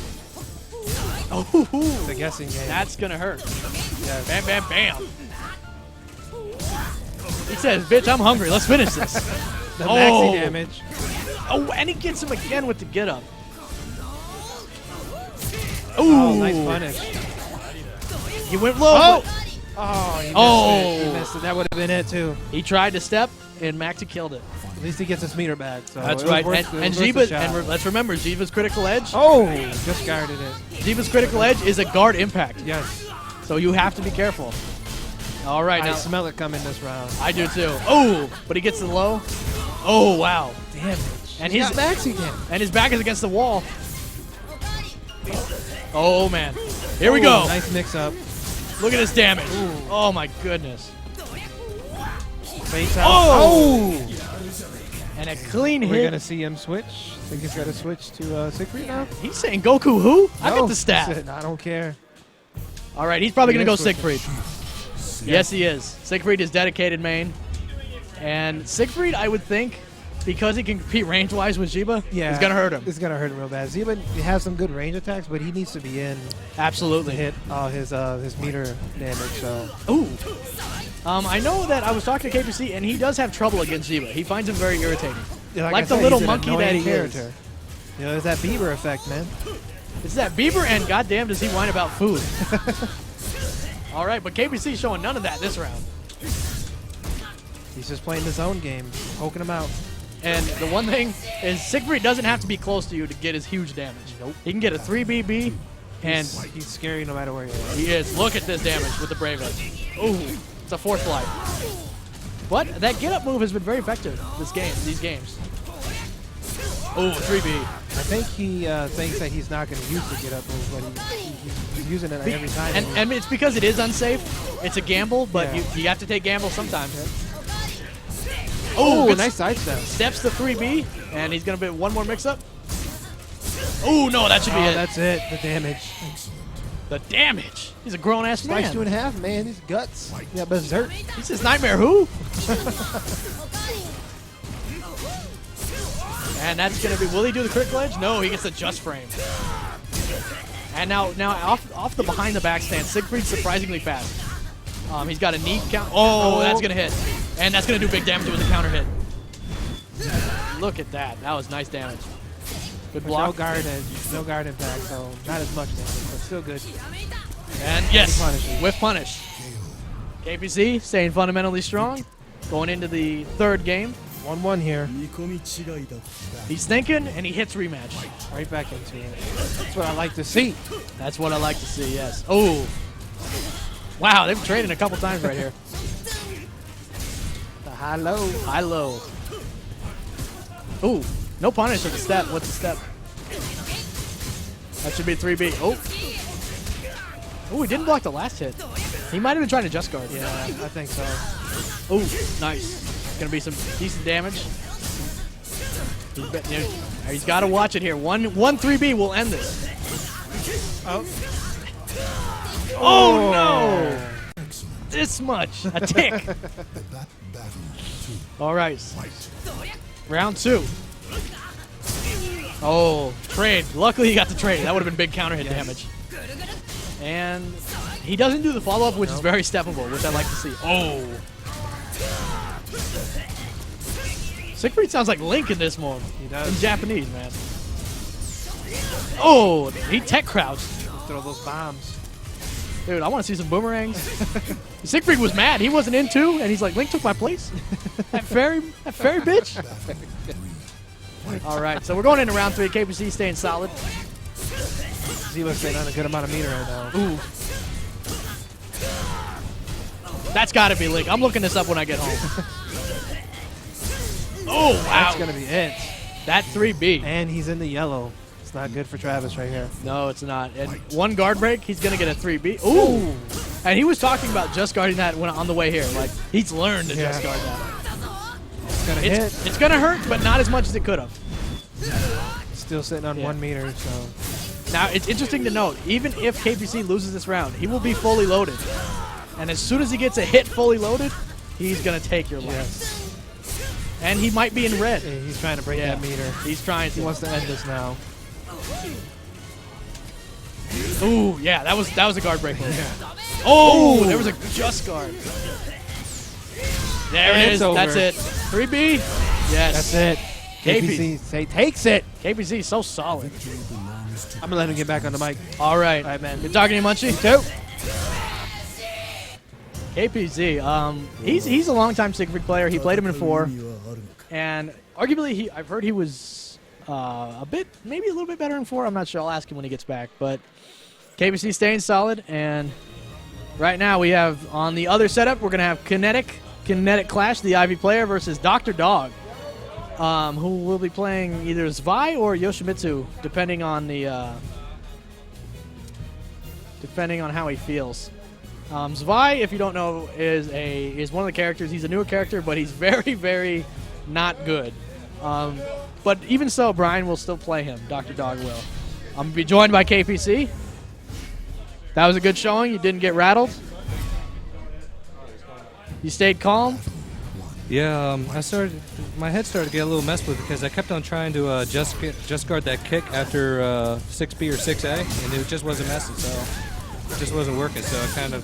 Oh, The guessing game. that's going to hurt. Yes. Bam, bam, bam. He says, bitch, I'm hungry. Let's finish this. The Oh. maxi damage. Oh, and he gets him again with the get up. Oh, Ooh. nice punish. He went low. Oh! but Oh, he missed Oh. it. He missed it. That would have been it, too. He tried to step, and Maxi killed it. At least he gets his meter back. So That's it was right. worth- And, it was and worth the Ziba, shot. and let's remember, Ziva's critical edge. Oh, just guarded it. Ziva's critical edge is a guard impact. Yes. So you have to be careful. All right, I now smell it coming this round. I do too. Oh, but he gets the low. Oh, wow. Damage. And He's his got maxi damage. and his back is against the wall. Oh, man. Here we go. Nice mix-up. Look at his damage. Oh, my goodness. Face out. Oh! And a clean We're hit. going to see him switch. I think he's got to switch to Siegfried now. He's saying Goku who? I No, got the stat. listen, I don't care. All right, he's probably going to go He is Siegfried. Yes, he is. Siegfried is dedicated main. And Siegfried, I would think, because he can compete range-wise with Ziba, Yeah, is going to hurt him. It's going to hurt him real bad. Ziba has some good range attacks, but he needs to be in to Absolutely. hit all his meter damage. So Ooh. I know that I was talking to KPC, and he does have trouble against Ziba. He finds him very irritating. Yeah, Like I the said, little he's an monkey that annoying he is. character. You know, there's that Bieber effect, man. It's that Bieber, and goddamn does he whine about food. All right, but KPC showing none of that this round. He's just playing his own game, poking him out. And the one thing is Siegfried doesn't have to be close to you to get his huge damage. Nope. He can get a 3BB, and He's scary no matter where you are. he is. Look at this damage with the Brave Edge. Ooh, it's a fourth flight. But that get-up move has been very effective these games. Ooh, 3B. I think he thinks that he's not going to use the get up move, but he's using it every time. And it's because it is unsafe. It's a gamble, but Yeah. you have to take gamble sometimes. Oh, good nice sidestep. Steps to 3B, and he's going to be one more mix-up. Oh, no, that should be Oh, it. that's it. The damage. The damage. He's a grown-ass Slice man. 2.5, man. These guts. Yeah, berserk. He says Nightmare who? And that's going to be, will he do the critical edge? No, he gets the just frame. And now off the behind the back stand, Siegfried's surprisingly fast. He's got a knee count. Oh, that's going to hit. And that's going to do big damage with a counter hit. Look at that. That was nice damage. Good No block. guard edge, no guard impact, so not as much damage, but still good. And yes, Punishes. with punish. KPC staying fundamentally strong. Going into the third game. 1-1 here. He's thinking, and he hits rematch. Right back into it. That's what I like to see. That's what I like to see, yes. Oh. Wow, they've traded a couple times right here. The high-low. High-low. Ooh, no punish with the step. What's the step? That should be 3B. Oh. Oh, he didn't block the last hit. He might have been trying to just guard. Yeah, I think so. Oh, nice. Gonna be some decent damage. He's got to watch it here. One 3B will end this. Oh. Oh no! This much. A tick. That battle All right. Round 2. Oh, trade. Luckily he got the trade. That would have been big counter hit damage. And he doesn't do the follow-up, which is very steppable, which I like to see. Oh. Siegfried sounds like Link in this mode. He does. In Japanese, man. Oh, he tech crouched. Throw those bombs. Dude, I want to see some boomerangs. Siegfried was mad. He wasn't in too, and he's like, Link took my place. that fairy bitch. All right, so we're going into round 3. KPC staying solid. Ziba's sitting on a good amount of meter right now. Ooh. That's got to be Link. I'm looking this up when I get home. Oh, wow. That's going to be it. That 3B. And he's in the yellow. It's not good for Travis right here. No, it's not. And one guard break, he's going to get a 3B. Ooh. And he was talking about just guarding that when on the way here. Like, he's learned to just guard that. It's going to hit. It's going to hurt, but not as much as it could have. Still sitting on 1 meter, so. Now, it's interesting to note, even if KPC loses this round, he will be fully loaded. And as soon as he gets a hit fully loaded, he's going to take your life. Yes. And he might be in red. Yeah, he's trying to break that meter. He's trying to. He wants to end this now. Ooh, yeah, that was a guard break move. Yeah. Oh, there was a just guard. There And it it's is. over. That's it. 3B. Yes. That's it. KP. KPC takes it. KPZ so solid. I'm going to let him get back on the mic. All right. All right, man. Good talking to you, Munchie. Two. KPZ. He's a longtime Siegfried player. He played him in 4, and arguably I've heard he was maybe a little bit better in 4. I'm not sure. I'll ask him when he gets back. But KPC staying solid, and right now we have on the other setup we're gonna have Kinetic Clash, the Ivy player, versus Dr. Dog, who will be playing either Zwei or Yoshimitsu, depending on how he feels. Zwei, if you don't know, is one of the characters. He's a newer character, but he's very, very not good. But even so, Brian will still play him. Dr. Dog will. I'm going to be joined by KPC. That was a good showing. You didn't get rattled. You stayed calm. Yeah, my head started to get a little messed with because I kept on trying to just guard that kick after 6B or 6A, and it just wasn't messing, so it just wasn't working. So I kind of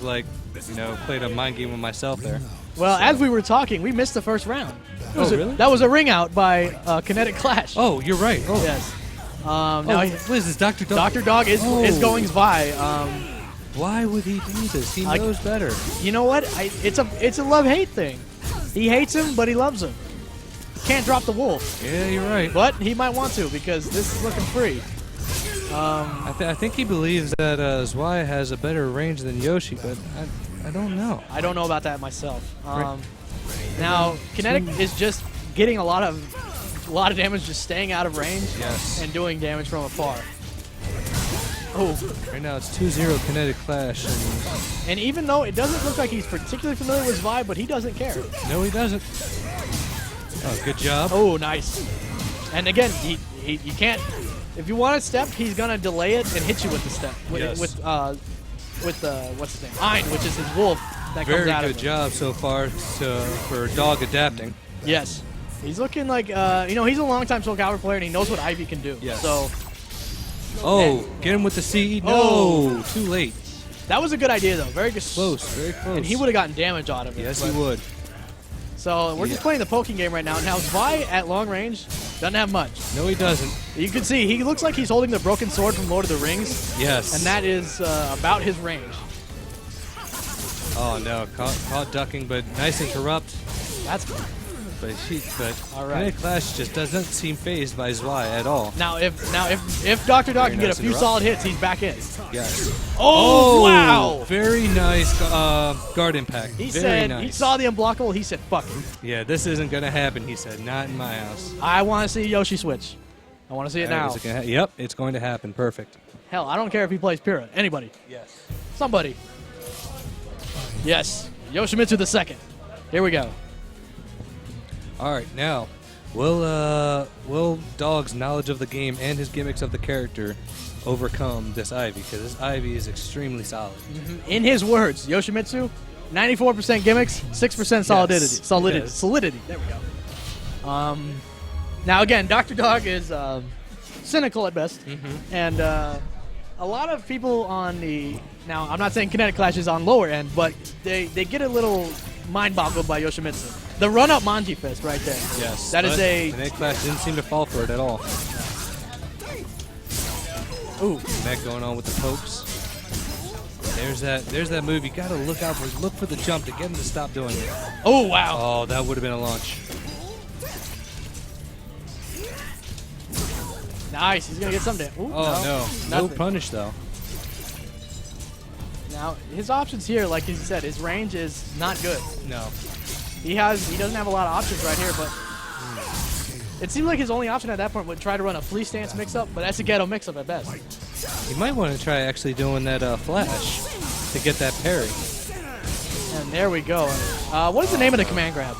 played a mind game with myself there. Well, as we were talking, we missed the first round. Really? That was a ring out by Kinetic Clash. Oh, you're right. Oh, Yes. Now, what is this, Dr. Dog? Dr. Dog is going Zwei. Why would he do this? He knows better. You know what? It's a love-hate thing. He hates him, but he loves him. Can't drop the wolf. Yeah, you're right. But he might want to because this is looking free. I think he believes that Zwei has a better range than Yoshi, but I don't know. I don't know about that myself. Now, Kinetic is just getting a lot of damage, just staying out of range and doing damage from afar. Oh, right now it's 2-0 Kinetic Clash. And even though it doesn't look like he's particularly familiar with Zwei, but he doesn't care. No, he doesn't. Oh, good job. Oh, nice. And again, you can't. If you want to step, he's gonna delay it and hit you with the step. With what's his name? Ein, which is his wolf that comes out of him. Very good job so far for Dog adapting. Yes. He's looking like he's a longtime Soul Calibur player and he knows what Ivy can do. Yes. So. Oh, get him with the CE. No, Oh. too late. That was a good idea though. Very good. Close, very close. And he would have gotten damage out of it. Yes, he would. So we're just playing the poking game right now. Now Zwei at long range doesn't have much. No, he doesn't. You can see he looks like he's holding the broken sword from Lord of the Rings. Yes. And that is about his range. Oh no, caught ducking, but nice and corrupt. That's But all right. Kinetic Clash just doesn't seem phased by Zwei at all. Now if Dr. Dog can get a few solid hits, he's back in. Yes. Oh, wow! Very nice guard impact. He very said nice. he saw the unblockable. He said, "Fuck it. Yeah, this isn't gonna happen." He said, "Not in my house." I want to see Yoshi switch. I want to see it now." Is it gonna yep, it's going to happen. Perfect. Hell, I don't care if he plays Pyrrha. Anybody. Yes. Somebody. Yes. Yoshimitsu the second. Here we go. All right, now, will Dog's knowledge of the game and his gimmicks of the character overcome this Ivy? Because this Ivy is extremely solid. In his words, Yoshimitsu, 94% gimmicks, 6% solidity. Yes, Solidity. yes. Solidity. There we go. Now again, Dr. Dog is cynical at best, and a lot of people on the now. I'm not saying Kinetic Clash is on lower end, but they get a little mind boggled by Yoshimitsu. The run-up Munchie fist right there. Yes. That is a... Kinetic Clash didn't seem to fall for it at all. Ooh. Neck going on with the pokes. There's that move. You got to look for the jump to get him to stop doing it. Oh, wow. Oh, that would have been a launch. Nice. He's going to get some damage. Oh, no. No Nothing. punish, though. Now, his options here, like he said, his range is not good. No. He doesn't have a lot of options right here, but it seemed like his only option at that point would try to run a flea stance mix-up, but that's a ghetto mix-up at best. You might want to try actually doing that flash to get that parry. And there we go. What is the name of the command grab?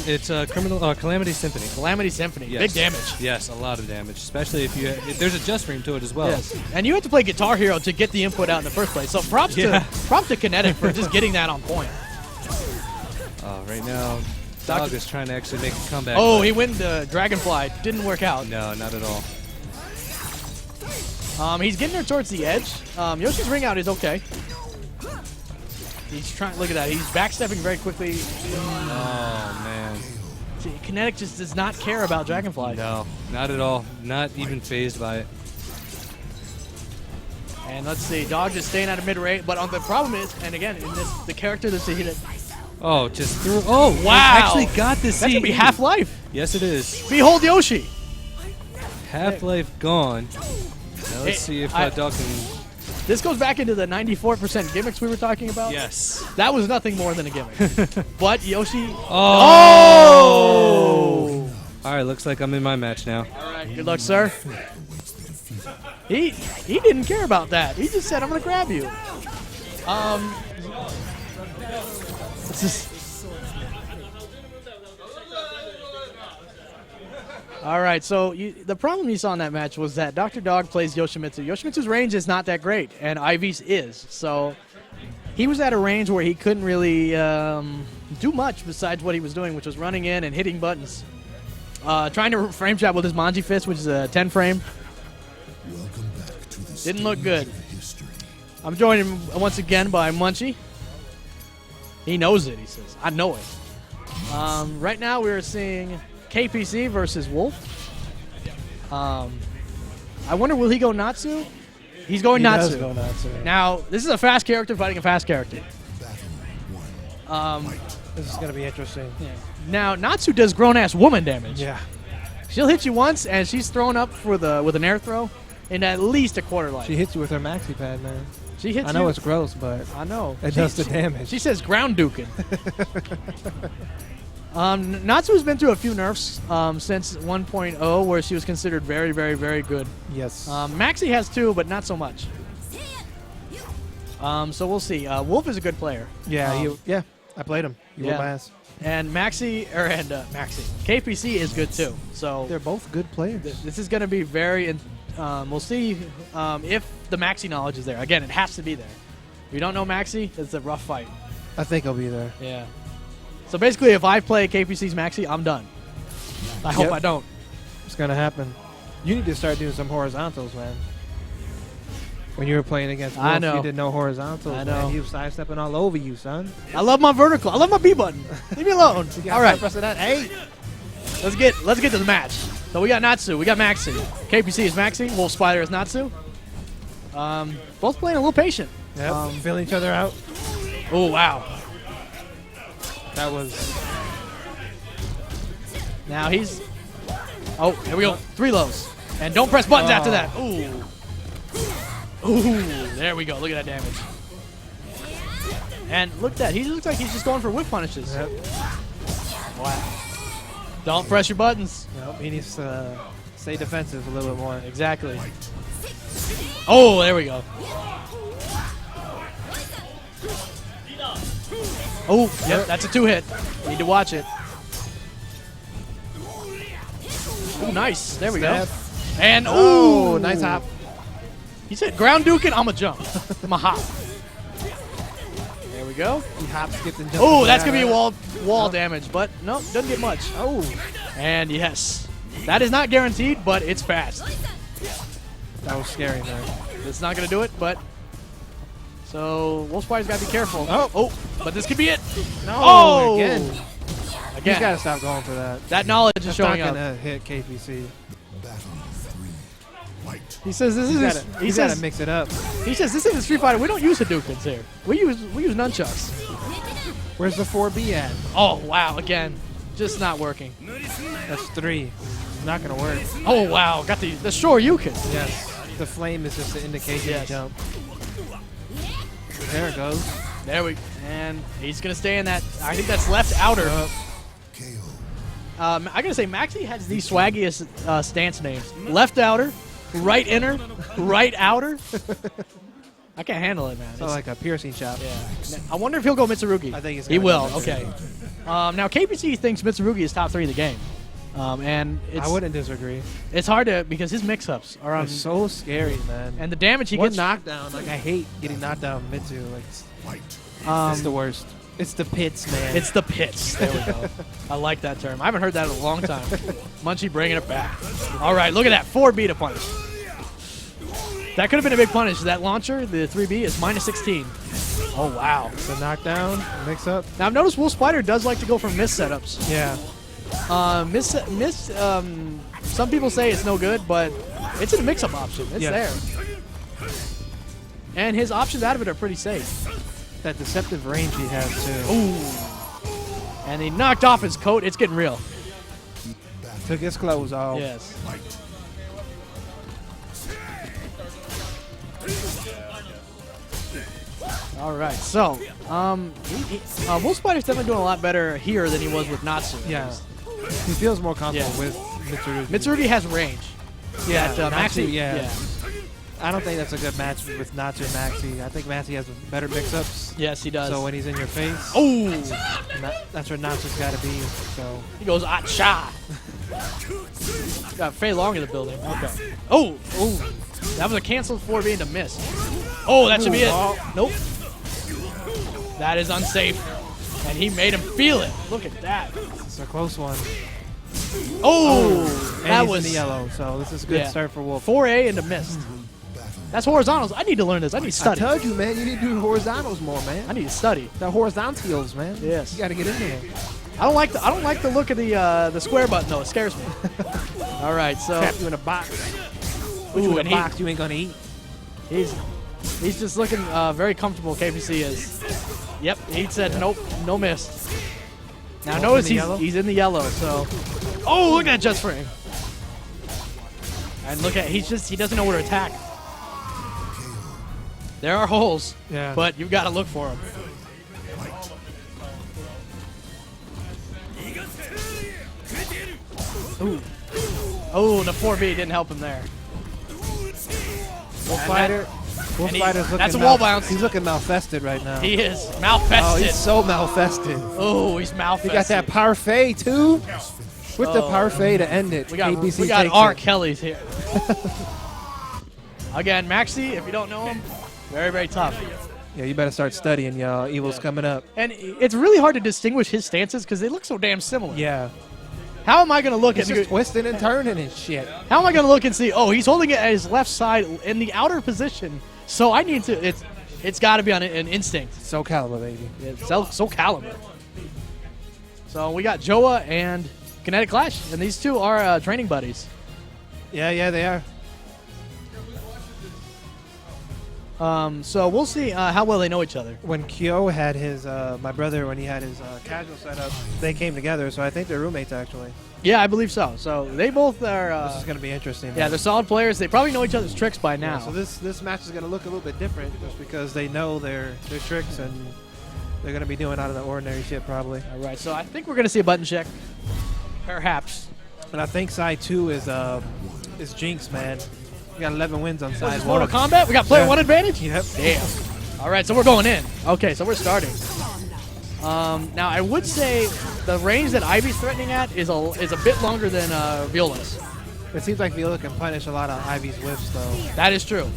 It's Calamity Symphony. Calamity Symphony. Yes. Big damage. Yes, a lot of damage, especially if there's a just frame to it as well. Yes. And you have to play Guitar Hero to get the input out in the first place. So props to Kinetic for just getting that on point. Right now, Dog is trying to actually make a comeback. Oh, but he went the Dragonfly. Didn't work out. no, not at all. He's getting her towards the edge. Yoshi's ring out is okay. He's trying. Look at that. He's backstepping very quickly. Oh man. See, Kinetic just does not care about Dragonfly. No, not at all. Not even phased by it. And let's see, Dog just staying out of mid range. But the problem is, and again, in this, the character that's hit it. Oh, just threw. Oh, Wow. he actually got this. That's gonna be Half-Life. Yes, it is. Behold Yoshi. Half-Life gone. Now let's Hey, see if I- Dog can. This goes back into the 94% gimmicks we were talking about. Yes. That was nothing more than a gimmick. But Yoshi. Oh! All right, looks like I'm in my match now. All right, good luck, sir. He didn't care about that. He just said, "I'm gonna grab you." It's just. All right, so the problem you saw in that match was that Dr. Dog plays Yoshimitsu. Yoshimitsu's range is not that great, and Ivy's is. So he was at a range where he couldn't really do much besides what he was doing, which was running in and hitting buttons. Trying to frame trap with his Manji fist, which is a 10 frame. Welcome back to the Didn't look good. stage of history. I'm joined once again by Munchie. He knows it, he says. I know it. Right now we're seeing KPC versus Wolf. I wonder, will he go Natsu? He's going He Natsu. does go Natsu. Now, this is a fast character fighting a fast character. Battle 1. This is gonna be interesting. Now, Natsu does grown-ass woman damage. Yeah. She'll hit you once, and she's thrown up with an air throw in at least a quarter life. She hits you with her maxi pad, man. She hits I know you. it's gross, but I know. it does the damage. She says ground duking. Natsu's been through a few nerfs since 1.0, where she was considered very, very, very good. Yes. Maxi has too, but not so much. So we'll see. Wolf is a good player. yeah. I played him. He yeah. whooped my ass. And Maxi. KPC is good too. So They're both good players. this is going to be very. We'll see if the Maxi knowledge is there. Again, it has to be there. If you don't know Maxi, it's a rough fight. I think he'll be there. Yeah. So basically, if I play KPC's Maxi, I'm done. I hope Yep. I don't. It's gonna happen. You need to start doing some horizontals, man. When you were playing against Wolf, I know. you did no horizontals. I know. Man. He was sidestepping all over you, son. I love my vertical. I love my B button. Leave me alone. You All right, pressing that. Hey, let's get to the match. So we got Natsu, we got Maxi. KPC is Maxi. Wolf Spider is Natsu. Both playing a little patient. yep. Filling each other out. Oh wow. That was. Now he's. Oh, here we go. 3 lows. And don't press buttons after that. Ooh. Ooh. There we go. Look at that damage. And look at that. He looks like he's just going for whip punishes. Yep. Wow. Don't press your buttons. Nope. He needs to stay defensive a little bit more. Exactly. Oh, there we go. Oh, yep, that's a 2-hit. Need to watch it. Oh, nice. There we go. Snap. And Oh, ooh, nice hop. He said ground duking, I'm a jump. I'm a hop. There we go. He hops, skips, and jumps. Oh, that's gonna be a wall damage, but nope, doesn't get much. Oh, And yes, that is not guaranteed, but it's fast. that was scary, man. It's not gonna do it, but so Wolf Spider's gotta be careful. Oh. But this could be it. No, Oh, again. Again, He's got to stop going for that. that knowledge is That's showing not up. gonna hit KPC. Battle 3. Fight. He says this is. He's got to mix it up. He says this isn't Street Fighter. We don't use Hadoukens here. We use nunchucks. Where's the 4B at? Oh wow! Again, just not working. That's 3. Not gonna work. Oh wow! Got the shore Yukin. Yes. The flame is just the indication Yes. to jump. There it goes. There we. And he's gonna stay in that. I think that's left outer. KO. I gotta say, Maxi has the swaggiest stance names. Left outer, right inner, right outer. I can't handle it, man. So like a piercing shot. Yeah. I wonder if he'll go Mitsurugi. I think he's he gonna will. go Okay. Now KPC thinks Mitsurugi is top 3 in the game, and I wouldn't disagree. it's hard to because his mix-ups are on, It's so scary, man. and the damage he One gets. knockdown, like I hate getting knocked down mid-2. Like Fight. it's the worst. It's the pits, man. It's the pits. There we go. I like that term. I haven't heard that in a long time. Munchie bringing it back. All right, look at that. 4B to punish. That could have been a big punish. That launcher, the 3B, is -16. Oh, wow. The knockdown, mix up. Now, I've noticed Wolf Spider does like to go for miss setups. Yeah. Some people say it's no good, but it's a mix-up option. It's there. And his options out of it are pretty safe. That deceptive range he has, too. Ooh. And he knocked off his coat. It's getting real. Took his clothes off. Yes. All right, so Wolf Spider's definitely doing a lot better here than he was with Natsu. Yeah. He feels more comfortable Yeah. with Mitsurugi. Mitsurugi has range. Yeah, That, Maxi, yeah. yeah. I don't think that's a good match with Natsu and Maxi. I think Maxi has better mix-ups. Yes, he does. So when he's in your face, Oh! that's where Natsu's got to be. So He goes, ah-cha! Got Fei Long in the building. Okay. Oh! Oh! That was a canceled 4B into miss. Oh, that should be it. Nope. That is unsafe. And he made him feel it. Look at that. it's a close one. Oh! And That he's was in the yellow. So this is a good Yeah. start for Wolf. 4A into missed. That's horizontals. I need to learn this. I need to I study. told you, man. You need to do horizontals more, man. I need to study. The horizontals, man. Yes. You got to get in there. I don't like the look of the square button though. It scares me. All right, so Trap you in a box. Put you ooh, in and a box you ain't gonna eat. he's just looking very comfortable. KPC is. Yep, he said nope, no miss. Now Wolf notice in the yellow? he's in the yellow. So, oh look at that just frame. And look at he doesn't know where to attack. There are holes, Yeah. but you've got to look for them. Ooh. Oh, the 4B didn't help him there. Wolf Fighter. Wolf and he- Fighter's looking that's a wall bounce. He's looking malfested right now. He is malfested. Oh, he's so malfested. Oh, he's malfested. He got that parfait too. With the Oh. parfait to end it. We got KBC takes R. it. Kelly's here. Again, Maxi, if you don't know him, very, very tough. Yeah, you better start studying, y'all. Evil's coming up. And it's really hard to distinguish his stances because they look so damn similar. Yeah. How am I going to look He's at just twisting and turning and shit. How am I going to look and see? Oh, he's holding it at his left side in the outer position. So I need to. It's got to be on an instinct. Soul Calibur, baby. It's Soul Calibur. So we got Joa and Kinetic Clash, and these two are training buddies. Yeah, they are. So we'll see how well they know each other. When Kyo had his, my brother, when he had his casual setup, they came together. So I think they're roommates actually. Yeah, I believe so. So they both are. This is gonna be interesting. Yeah, they're solid players. They probably know each other's tricks by now. Yeah, so this match is gonna look a little bit different just because they know their tricks and they're gonna be doing out of the ordinary shit probably. All right, so I think we're gonna see a button check, perhaps. And I think side 2 is Jinx, man. We got 11 wins on Is side this 1. Mortal Kombat? We got player Yeah. one advantage. Yep. Damn. All right, so we're going in. Okay, so we're starting. Now I would say the range that Ivy's threatening at is a bit longer than Viola's. It seems like Viola can punish a lot of Ivy's whiffs though. That is true.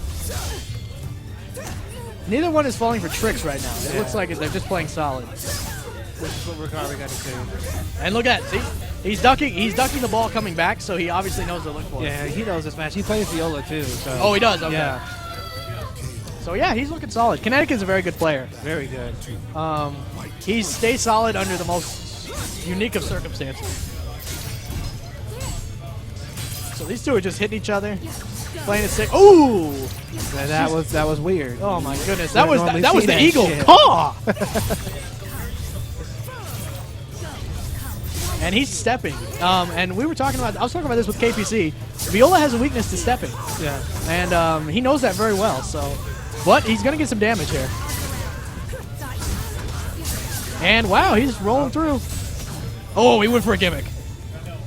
Neither one is falling for tricks right now. It looks like they're just playing solid. Which is what we're probably gonna see. And look at see, he's ducking the ball coming back, so he obviously knows to look for it. Yeah, he knows this match. He plays Viola too. So. Oh, he does. Okay. Yeah, So yeah, he's looking solid. Kinetic is a very good player. very good. He stays solid under the most unique of circumstances. So these two are just hitting each other, playing it sick. Ooh! Yeah, that was weird. Oh my goodness, Don't that was normally that was see the that eagle shit. caw. And he's stepping. And I was talking about this with KPC. Viola has a weakness to stepping, Yeah. and he knows that very well. So, but he's gonna get some damage here. And wow, he's rolling through. Oh, he went for a gimmick.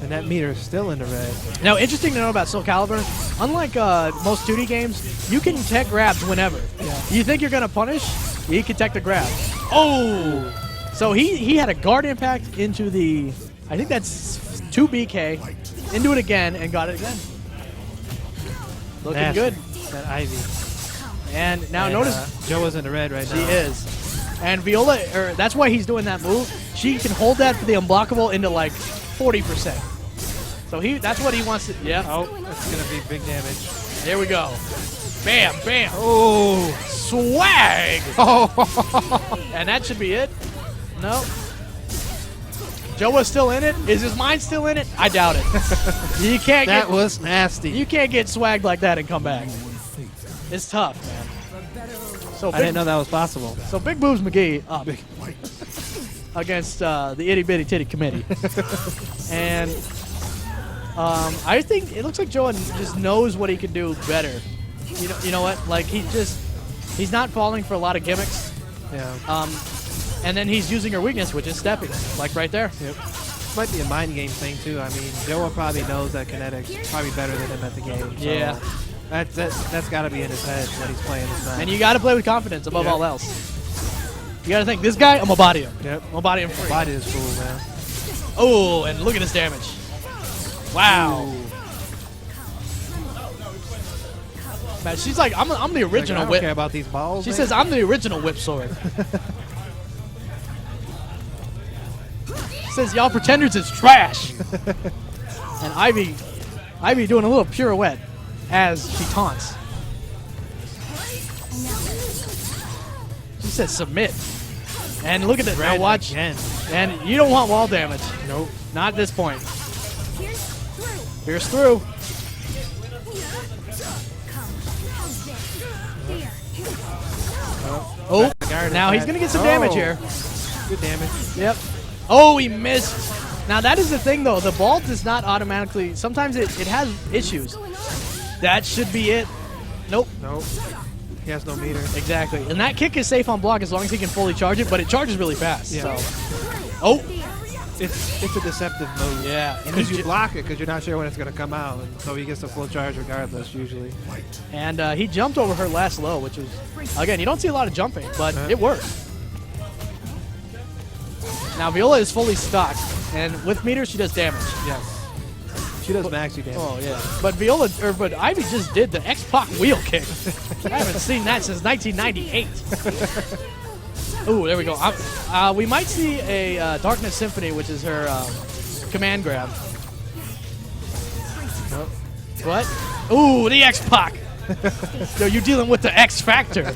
And that meter is still in the red. Now, interesting to know about Soul Calibur, unlike most 2D games, you can tech grabs whenever. Yeah. You think you're going to punish, you can tech the grab. Oh! So he had a guard impact into the, I think that's 2BK, into it again, and got it again. Looking Nasty. good. That Ivy. And now And, notice Joa's in the red right she now. is. And Viola, that's why he's doing that move. She can hold that for the unblockable into like 40%. So that's what he wants to. Yeah. Oh, that's gonna be big damage. There we go. Bam, bam. Oh, Swag. oh. And that should be it. No. Joa's still in it. Is his mind still in it? I doubt it. You can't. That was nasty. You can't get swagged like that and come back. It's tough, man. So I didn't know that was possible. So Big Boobs McGee up against the Itty Bitty Titty Committee. And I think it looks like Joe just knows what he can do better. You know what? Like he's not falling for a lot of gimmicks. Yeah. And then he's using her weakness, which is stepping, like right there. Yep. Might be a mind game thing too. I mean, Joe probably knows that Kinetic's probably better than him at the game. So Yeah. That's got to be in his head when he's playing this match. And you got to play with confidence above all else. You got to think, this guy, I'm gonna body him. Yep. I'm gonna body him free. Body is cool, man. Oh, and look at this damage. Wow. Man, she's like, I'm the original I don't whip. care about these balls. She man. says, I'm the original whip sword. Says, y'all pretenders is trash. And Ivy doing a little pirouette as she taunts. She says, submit. And look at it. Now watch. Again. And you don't want wall damage. Nope. Not at this point. Pierce through. Oh, now he's going to get some damage here. Good damage. Yep. Oh, he missed. Now, that is the thing, though. The ball does not automatically... Sometimes it has issues. That should be it. Nope. Nope. He has no meter. Exactly. And that kick is safe on block as long as he can fully charge it, but it charges really fast. Yeah. So. Oh. It's a deceptive move. Yeah. Because you block it because you're not sure when it's going to come out. And so he gets the full charge regardless, usually. And he jumped over her last low, which was... Again, you don't see a lot of jumping, but it worked. Now, Viola is fully stocked, and with meters, she does damage. Yes. She does maxi damage. Oh, yeah. But but Ivy just did the X-Pac wheel kick. I haven't seen that since 1998. Ooh, there we go. We might see a Darkness Symphony, which is her command grab. Nope. What? Ooh, the X-Pac. Yo, you're dealing with the X Factor.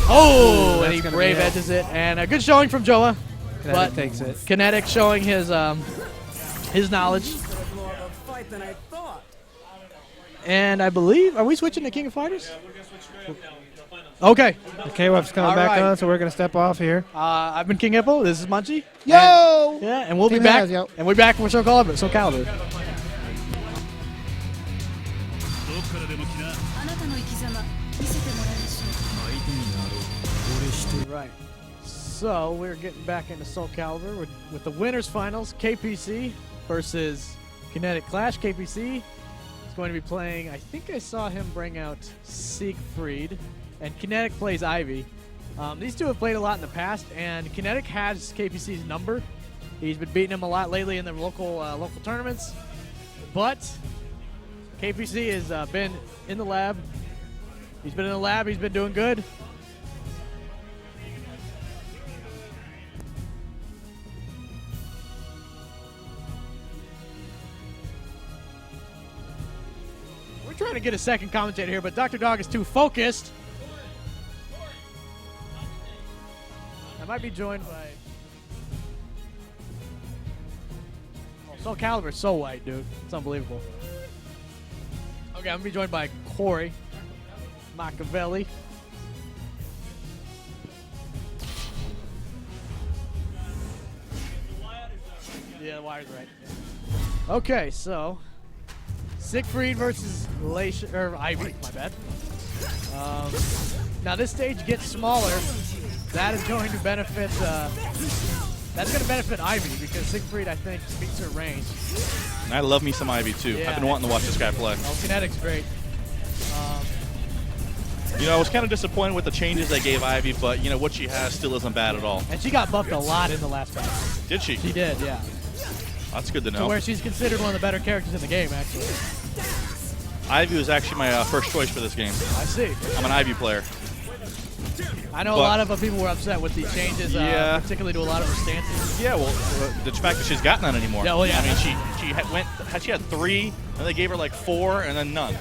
Oh, and he brave edges it. And a good showing from Joa. Kinetic takes it. Kinetic showing his knowledge. And I believe, are we switching to King of Fighters? Okay. The K-Web's coming All back right. on, so we're going to step off here. I've been King Hippo. This is Munchie. Yo! And we'll be Team back. Haz, yo. And we're back for Soul Calibur. Soul Calibur. Right. So we're getting back into Soul Calibur with the winners finals. KPC versus Kinetic Clash. KPC is going to be playing, I think I saw him bring out Siegfried, and Kinetic plays Ivy. These two have played a lot in the past, and Kinetic has KPC's number. He's been beating him a lot lately in the local tournaments. But KPC has been in the lab. He's been in the lab. He's been doing good. We're trying to get a second commentator here, but Dr. Dog is too focused. I might be joined by... Soul Calibur is so white, dude. It's unbelievable. Okay, I'm going to be joined by Corey, Machiavelli. Yeah, the wire's right. Yeah. Okay, so Siegfried versus Ivy. My bad. Now this stage gets smaller. That is going to benefit. That's going to benefit Ivy because Siegfried, I think, beats her range. And I love me some Ivy too. Yeah. I've been wanting to watch this guy play. Oh, Kinetic's great. You know, I was kind of disappointed with the changes they gave Ivy, but you know what she has still isn't bad at all. And she got buffed a lot in the last battle. Did she? She did, yeah. That's good to To know. where she's considered one of the better characters in the game, actually. Ivy was actually my first choice for this game. I see. I'm an Ivy player. I know a lot of people were upset with the changes, particularly to a lot of her stances. Yeah, well, the fact that she's got none anymore. Yeah, well, yeah. I mean, she had 3, and they gave her like 4, and then none.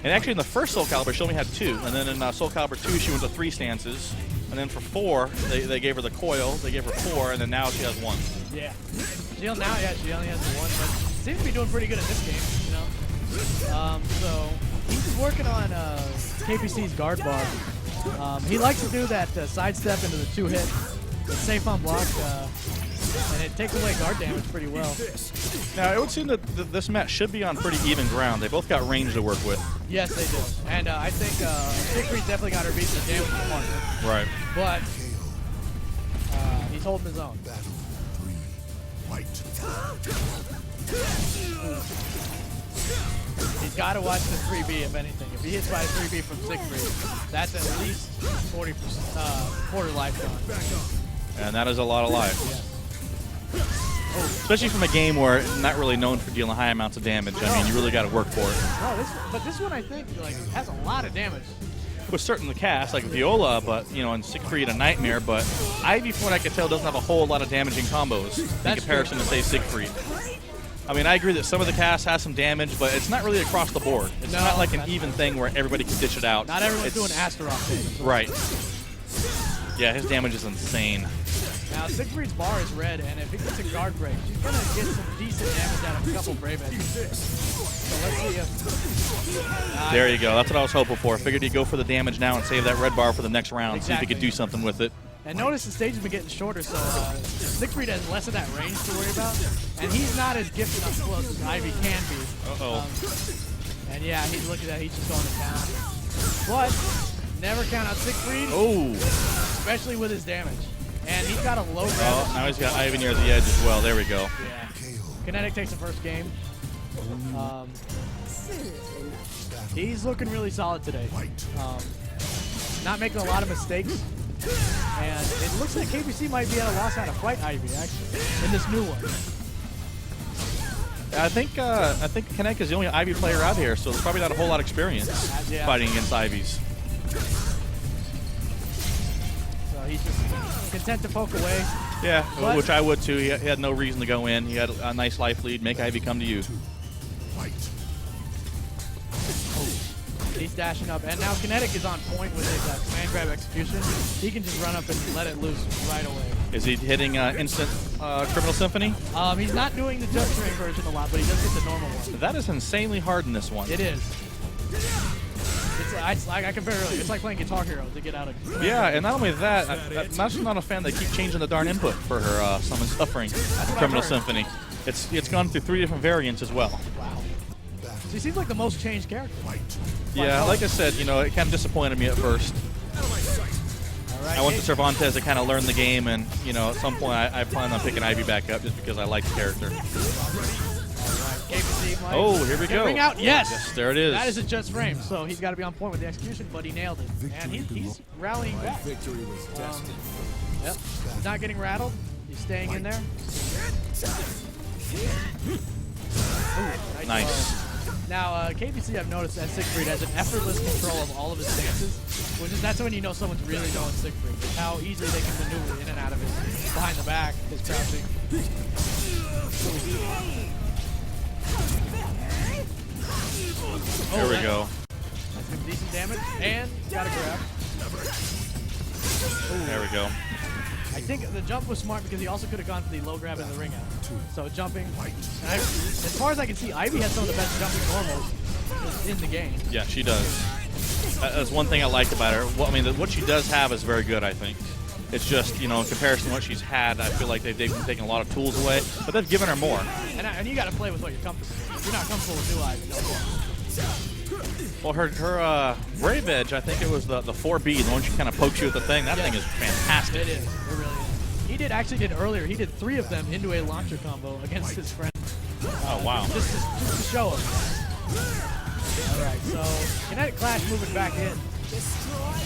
And actually, in the first Soul Calibur, she only had 2, and then in Soul Calibur 2, she went to 3 stances, and then for 4, they gave her the coil. They gave her 4, and then now she has 1. Yeah. She only has the 1, but seems to be doing pretty good in this game. You know. So he's working on KPC's guard bar. He likes to do that sidestep into the 2-hit. It's safe on block, and it takes away guard damage pretty well. Now, it would seem that this match should be on pretty even ground. They both got range to work with. Yes, they do. And I think Siegfried definitely got her beat the damage department. Right. But he's holding his own. He's got to watch the 3B, if anything. If he hits by a 3B from Siegfried, that's at least 40% quarter life gone. And that is a lot of life. Yeah. Especially from a game where it's not really known for dealing high amounts of damage. I mean, you really got to work for it. Oh, but this one, I think, has a lot of damage. With certain casts, like Viola, but, you know, and Siegfried and Nightmare, but Ivy, from what I can tell, doesn't have a whole lot of damaging combos in comparison to, say, Siegfried. I mean, I agree that some of the casts have some damage, but it's not really across the board. It's not like an even thing where everybody can dish it out. Not everyone's doing Astaroth damage. Right. Yeah, his damage is insane. Now, Siegfried's bar is red, and if he gets a guard break, she's going to get some decent damage out of a couple Brave Edges. So let's see if... There you go. That's what I was hoping for. I figured he'd go for the damage now and save that red bar for the next round, see if he could do something with it. And notice the stage has been getting shorter, so Siegfried has less of that range to worry about. And he's not as gifted up close as Ivy can be. And yeah, look at that. He's just going to town. But never count out Siegfried. Oh. Especially with his damage. And he's got a low grab. Oh, now he's got Ivy near the edge as well. There we go. Yeah. Kinetic takes the first game. He's looking really solid today. Not making a lot of mistakes. And it looks like KPC might be at a loss how to fight Ivy, actually, in this new one. I think Kinetic is the only Ivy player out here, so there's probably not a whole lot of experience fighting against Ivies. So he's just content to poke away. Yeah, which I would too. He had no reason to go in. He had a nice life lead. Make Ivy come to you. He's dashing up, and now Kinetic is on point with his command grab execution. He can just run up and let it loose right away. Is he hitting instant Criminal Symphony? He's not doing the jump string version a lot, but he does get the normal one. That is insanely hard in this one. It is. It's like I can barely. It's like playing Guitar Hero to get out of. Yeah, and not only that, I'm just not a fan. They keep changing the darn input for her Summon Suffering Criminal Symphony. It's gone through 3 different variants as well. Wow. She seems like the most changed character. Yeah, like I said, you know, it kind of disappointed me at first. Right, I went to Cervantes to kind of learn the game, and, you know, at some point I plan on picking Ivy back up just because I like the character. Oh, here we go. Ring out, yes. Yes, there it is. That is a just frame, so he's got to be on point with the execution, but he nailed it. And he's rallying back. Yep, he's not getting rattled. He's staying in there. Ooh, nice. Now, KPC, I've noticed that Siegfried has an effortless control of all of his stances, that's when you know someone's really going Siegfried. It's how easily they can maneuver in and out of it. Behind the back, his crouching. There we go. That's some decent damage, and got a grab. There we go. I think the jump was smart because he also could have gone for the low grab and the ring out. So jumping. As far as I can see, Ivy has some of the best jumping normals in the game. Yeah, she does. That's one thing I like about her. Well, I mean, what she does have is very good, I think. It's just, you know, in comparison to what she's had, I feel like they've taken a lot of tools away, but they've given her more. And you got to play with what you're comfortable with. If you're not comfortable with new Ivy, no. Well, her Brave Edge, I think it was the 4B, the one she kind of pokes you with the thing. That thing is fantastic. It is. It really is. He did earlier. He did 3 of them into a launcher combo against his friend. Oh, wow. Just to show him. All right, so Kinetic Clash moving back in.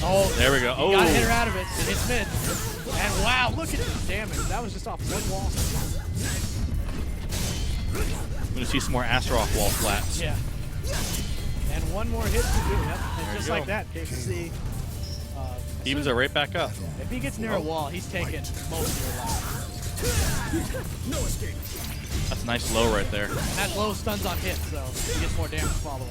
Oh, there we go. He got to hit her out of it. It hits mid. And wow, look at the damage. That was just off one wall. I'm going to see some more Astaroth wall flats. Yeah. And one more hit to do. Yep. And just like that, KPC Evens it right back up. If he gets near a wall, he's taking most of your life. That's a nice low right there. And that low stuns on hit, so he gets more damage following.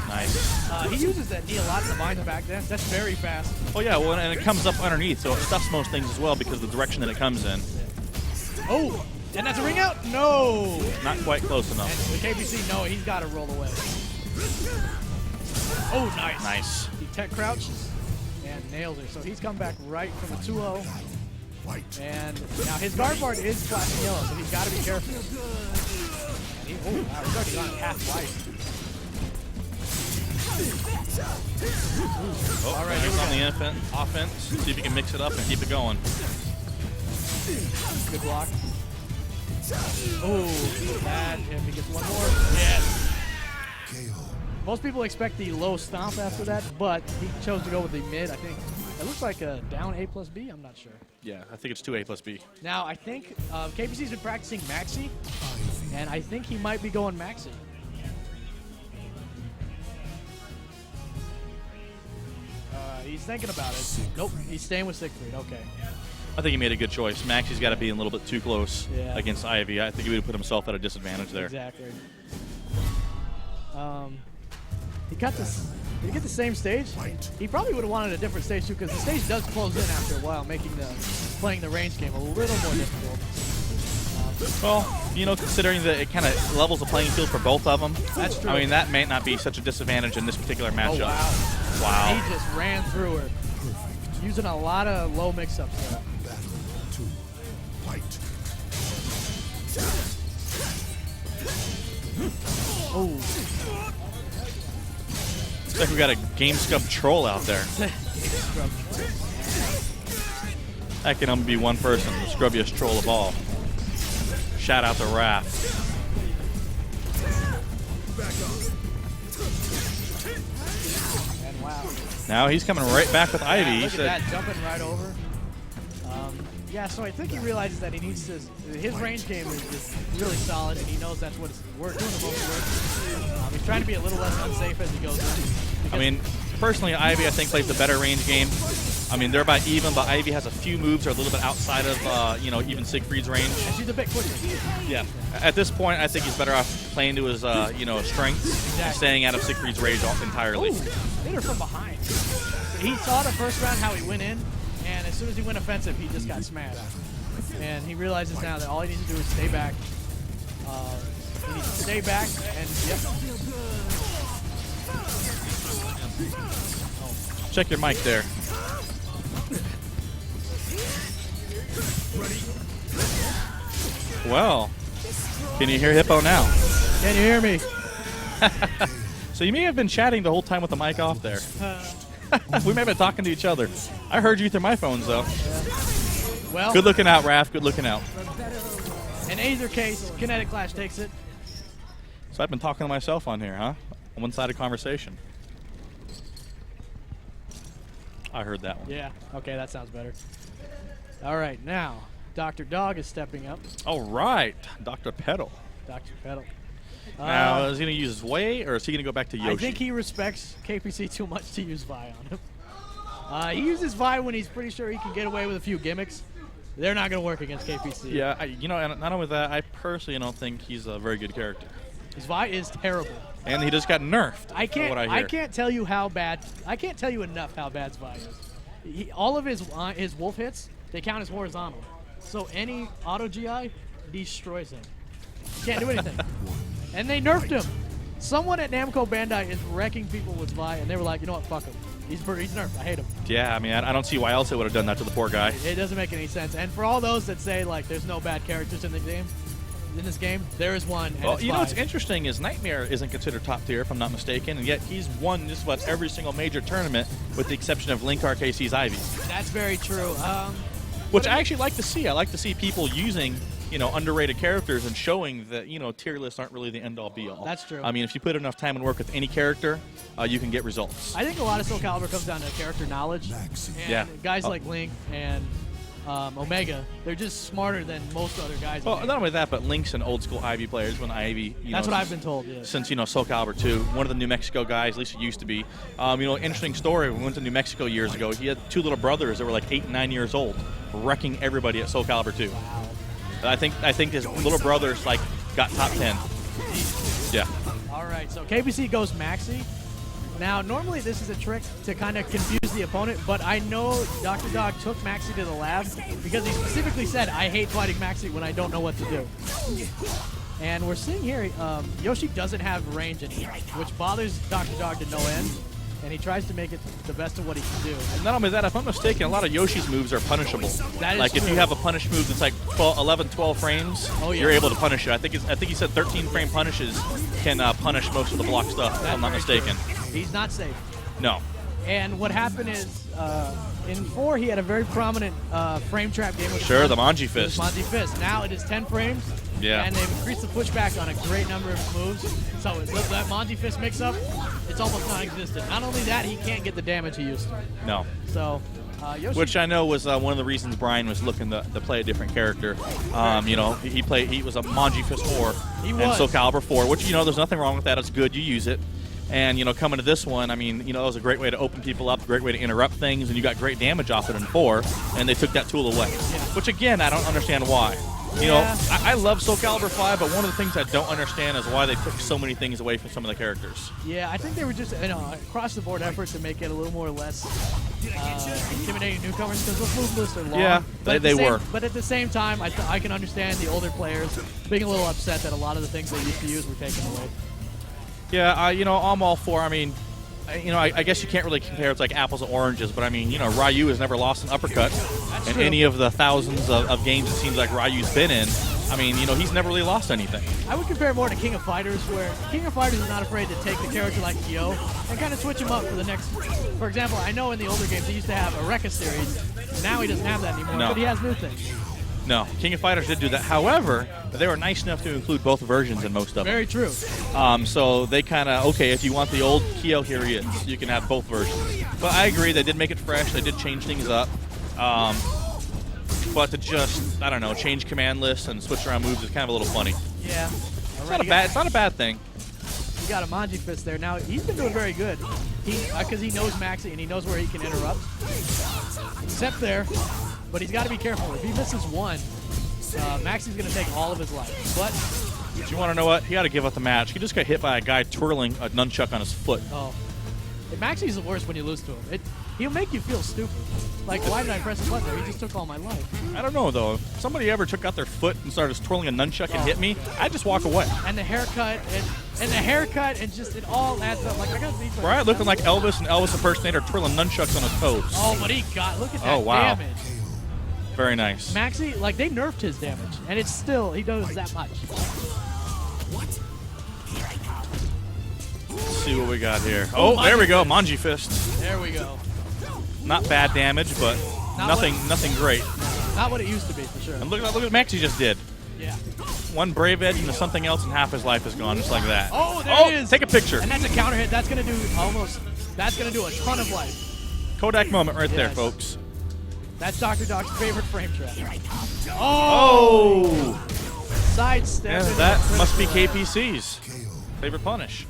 Nice. He uses that knee a lot in the vines back then. That's very fast. Oh yeah, well, and it comes up underneath, so it stuffs most things as well because of the direction that it comes in. Oh, and that's a ring out? No. Not quite close enough. And the KPC, no, he's got to roll away. Oh, nice. Nice. He tech crouches and nails it. So he's come back right from a 2-0. And now his guard bar is flashing yellow, so he's got to be careful. And he, oh, wow, he's already gone half life. Oh, all right, he's on the offense. See if he can mix it up and keep it going. Good block. Oh, bad. If he gets one more. Yes. Most people expect the low stomp after that, but he chose to go with the mid. I think it looks like a down A plus B. I'm not sure. Yeah, I think it's 2A plus B. Now, I think KPC's been practicing Maxi, and I think he might be going Maxi. He's thinking about it. Nope, he's staying with Siegfried. Okay. I think he made a good choice. Maxi's got to be a little bit too close Yeah. against Ivy. I think he would have put himself at a disadvantage there. Exactly. He got this. Did he get the same stage? He probably would have wanted a different stage too, because the stage does close in after a while, making playing the range game a little more difficult. Well, you know, considering that it kind of levels the playing field for both of them. That's true. I mean, that may not be such a disadvantage in this particular matchup. Oh, wow. Wow. He just ran through her. Using a lot of low mix-ups there. Oh. Looks like we got a Game Scub troll out there. That can only be one person, the scrubbiest troll of all. Shout out to Raph. And wow. Now he's coming right back with Ivy. Yeah, He look said, at that, jumping right over. Yeah, so I think he realizes that he needs to. His range game is really solid, and he knows that's what it's doing the most work. He's trying to be a little less unsafe as he goes in. I mean, personally, Ivy, I think, plays the better range game. I mean, they're about even, but Ivy has a few moves that are a little bit outside of, you know, even Siegfried's range. And she's a bit quicker. Yeah. At this point, I think he's better off playing to his, you know, strengths and staying out of Siegfried's range entirely. Ooh, hit her from behind. He saw the first round how he went in, and as soon as he went offensive, he just got smashed. And he realizes now that all he needs to do is stay back. He needs to stay back, and yep. Check your mic there. Well, can you hear Hippo now? Can you hear me? So you may have been chatting the whole time with the mic off there. We may have been talking to each other. I heard you through my phones, though. Well, Good looking out, Raph. Good looking out. in either case, Kinetic Clash takes it. So I've been talking to myself on here, huh? A one-sided conversation. I heard that one. Yeah, okay, that sounds better. All right, now, Dr. Dog is stepping up. All right, Dr. Pedal. Dr. Pedal. Now, is he going to use his way, or is he going to go back to Yoshi? I think he respects KPC too much to use Vi on him. He uses Vi when he's pretty sure he can get away with a few gimmicks. They're not going to work against KPC. Yeah, you know, and not only that, I personally don't think he's a very good character. His Vi is terrible. And he just got nerfed. I from what I hear. can't tell you how bad. I can't tell you enough how bad Vi is. All of his wolf hits, they count as horizontal. So any auto GI destroys him. He can't do anything. And they nerfed him. Someone at Namco Bandai is wrecking people with Vi, and they were like, you know what, fuck him. He's nerfed. I hate him. Yeah, I mean, I don't see why else they would have done that to the poor guy. It doesn't make any sense. And for all those that say like there's no bad characters in the game, in this game, there is one. And Well, it's you know Vi. what's interesting is Nightmare isn't considered top tier, if I'm not mistaken, and yet he's won just about every single major tournament, with the exception of Link RKC's Ivy. That's very true. Which I actually like to see. I like to see people using, you know, underrated characters and showing that, you know, tier lists aren't really the end-all be-all. That's true. I mean, if you put enough time and work with any character, you can get results. I think a lot of Soul Calibur comes down to character knowledge. And Yeah. guys like Link and Omega, they're just smarter than most other guys. Well, not only that, but Link's an old school Ivy players when Ivy. That's what I've been told. Yeah. Since Soul Calibur 2, one of the New Mexico guys, at least it used to be. Interesting story. We went to New Mexico years ago. He had 2 little brothers that were like 8 and 9 years old, wrecking everybody at Soul Calibur 2. Wow. I think his little brothers like got top 10. Yeah. All right, so KBC goes Maxi. Now, normally this is a trick to kind of confuse the opponent, but I know Dr. Dog took Maxi to the lab because he specifically said, I hate fighting Maxi when I don't know what to do. And we're seeing here, Yoshi doesn't have range anymore, which bothers Dr. Dog to no end, and he tries to make it the best of what he can do. And not only that, if I'm mistaken, a lot of Yoshi's moves are punishable. That is like if true. you have a punish move that's like 11, 12 frames, you're able to punish it. I think he said 13 frame punishes can punish most of the block stuff, if I'm not mistaken. He's not safe. No. And what happened is, in 4, he had a very prominent frame trap game. With Sure, the Munchie Fist. Munchie Fist. Now it is 10 frames. Yeah. And they've increased the pushback on a great number of moves. So that Munchie Fist mix-up, it's almost non-existent. Not only that, he can't get the damage he used to. No. So, Yoshi. Which I know was one of the reasons Brian was looking to play a different character. He was a Munchie Fist 4 and Soul Calibur 4, which, there's nothing wrong with that. It's good. You use it. And, coming to this one, it was a great way to open people up, a great way to interrupt things, and you got great damage off it in 4, and they took that tool away. Yeah. Which, again, I don't understand why. I love Soul Calibur 5, but one of the things I don't understand is why they took so many things away from some of the characters. Yeah, I think they were just, across-the-board effort to make it a little more or less intimidating newcomers, because those move lists are long. Yeah, they were. But at the same time, I can understand the older players being a little upset that a lot of the things they used to use were taken away. Yeah, I'm all for. I guess you can't really compare it's like apples and oranges, but Ryu has never lost an uppercut in true. any of the thousands of games it seems like Ryu's been in. He's never really lost anything. I would compare it more to King of Fighters, where King of Fighters is not afraid to take the character like Kyo and kind of switch him up for the next. For example, I know in the older games he used to have a Rekka series. Now he doesn't have that anymore, but he has new things. No, King of Fighters did do that. However, they were nice enough to include both versions in most of them. Very true. So they kind of, if you want the old Kyo, here he is. You can have both versions. But I agree, they did make it fresh. They did change things up. But to just, change command lists and switch around moves is kind of a little funny. Yeah. It's not a bad thing. You got a Munchie Fist there. Now, he's been doing very good. Because he knows Maxi and he knows where he can interrupt. Except there. But he's got to be careful. If he misses one, Maxi's going to take all of his life. But you want to know what? He got to give up the match. He just got hit by a guy twirling a nunchuck on his foot. Oh. Maxi's the worst when you lose to him. He'll make you feel stupid. Like, why did I press the button there? He just took all my life. I don't know, though. If somebody ever took out their foot and started twirling a nunchuck and hit me, I'd just walk away. And the haircut, and just, it all adds up. Like, I got these. Right, looking like Elvis and Elvis impersonator twirling nunchucks on his toes. Oh, but look at that damage. Very nice. Maxi, they nerfed his damage, and it's still, he does that much. Let's see what we got here. Oh, there we go, Munchie Fist. There we go. Not bad damage, but nothing great. Not what it used to be, for sure. And look at what Maxi just did. Yeah. One Brave Edge into something else, and half his life is gone, just like that. Oh, there it is. Take a picture. And that's a counter hit. That's going to do a ton of life. Kodak moment right there, folks. That's Dr. Dog's favorite frame trap. Oh! Sidestep. Yeah, that must be KPC's favorite punish.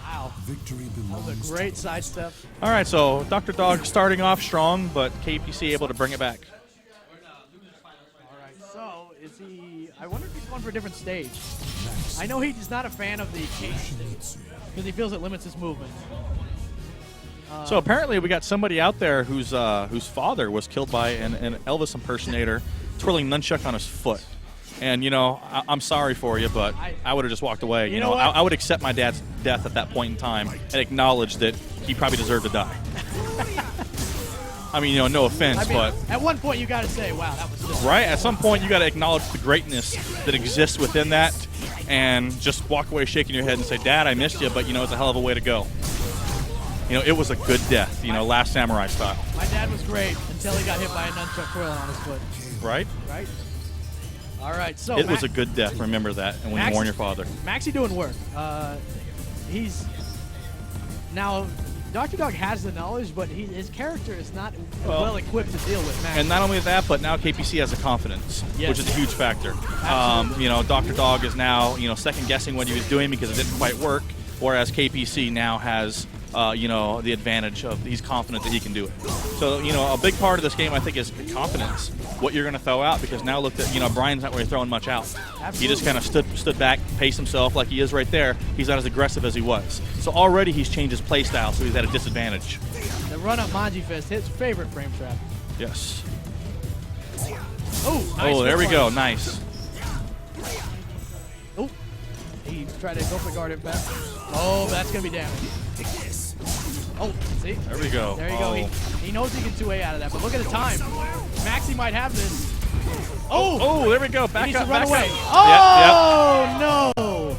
Wow. Victory That was a great sidestep. All right, so Dr. Dog starting off strong, but KPC able to bring it back. All right, so is he... I wonder if he's going for a different stage. I know he's not a fan of the case because he feels it limits his movement. So apparently we got somebody out there whose father was killed by an Elvis impersonator twirling nunchuck on his foot. And, I'm sorry for you, but I would have just walked away. You know what? I would accept my dad's death at that point in time and acknowledge that he probably deserved to die. No offense, but... At one point you got to say, wow, that was just... Right? At some point you got to acknowledge the greatness that exists within that and just walk away shaking your head and say, Dad, I missed you, but, it's a hell of a way to go. It was a good death, Last Samurai style. My dad was great until he got hit by a nunchuck twirl on his foot. Right? Right? All right, so... It was a good death, remember that, and when you warn your father. Maxi doing work. He's now Dr. Dog has the knowledge, but his character is not well equipped to deal with Max. And not only that, but now KPC has the confidence, Yes. which is a huge factor. You know, Dr. Dog is now, you know, second guessing what he was doing because it didn't quite work, whereas KPC now has, you know, the advantage of he's confident that he can do it. So, you know, a big part of this game, I think, is confidence. What you're going to throw out, because now look at, you know, Brian's not really throwing much out. Absolutely. He just kind of stood back, paced himself like he is right there. He's not as aggressive as he was. So already he's changed his play style, so he's at a disadvantage. The run-up Manji Fist, his favorite frame trap. Yes. Oh, nice. Oh, there we one. go. Nice. Oh, he tried to go for guard it back. Oh, that's going to be damage. Oh, see? There we go. There you go. He knows he can 2A out of that, but look at the time. Maxi might have this. Oh, there we go. He Back needs up, to run back away. up. Oh, no.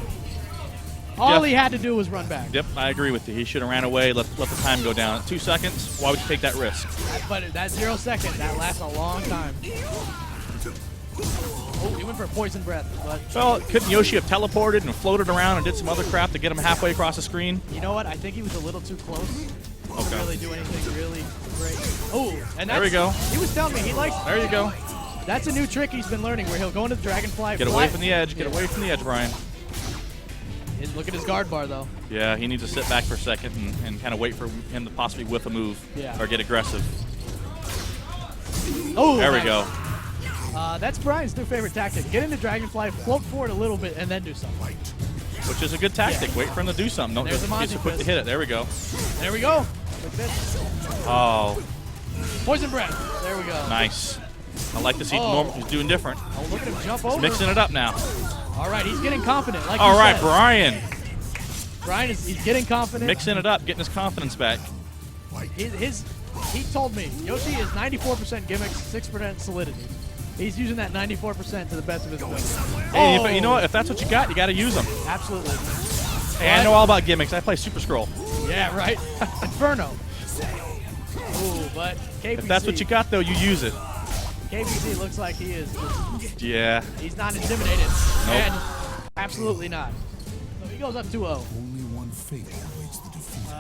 All he had to do was run back. Yep, I agree with you. He should have ran away, let the time go down. 2 seconds, why would you take that risk? But that 0 second, that lasts a long time. Oh, he went for a poison breath, but Well, couldn't Yoshi have teleported and floated around and did some other crap to get him halfway across the screen? you know what? I think he was a little too close to Okay. really do anything really great. Oh, and There we go. He was telling me he likes. There you go. That's a new trick he's been learning, where he'll go into the dragonfly. Get fly- away from the edge. Get Yeah. away from the edge, Brian. And look at his guard bar, though. Yeah, he needs to sit back for a second and kind of wait for him to possibly whiff a move Yeah. or get aggressive. Oh, There we nice. go. That's Brian's new favorite tactic. Get into dragonfly, float forward a little bit, and then do something. Which is a good tactic. Wait for him to do something. Don't There's just the be so Monty quick to fist. hit it. There we go. There we go. Like this. Oh, Poison breath. There we go. nice. I like to see Oh. normal. He's doing different. Oh, look at him jump over. Mixing it up now. All right, he's getting confident. Like All you right, said. Brian. Brian he's getting confident. Mixing it up, getting his confidence back. He told me Yoshi is 94% gimmicks, 6% solidity. He's using that 94% to the best of his ability. Hey, if, you know what? If that's what you got to use them. Absolutely. Hey, I know all about gimmicks. I play Super Scroll. Yeah, right. Inferno. Ooh, but KPC. If that's what you got, though, you use it. KPC looks like he is. Yeah. He's not intimidated. Nope. And absolutely not. So he goes up 2-0. Only one fate awaits the defeat.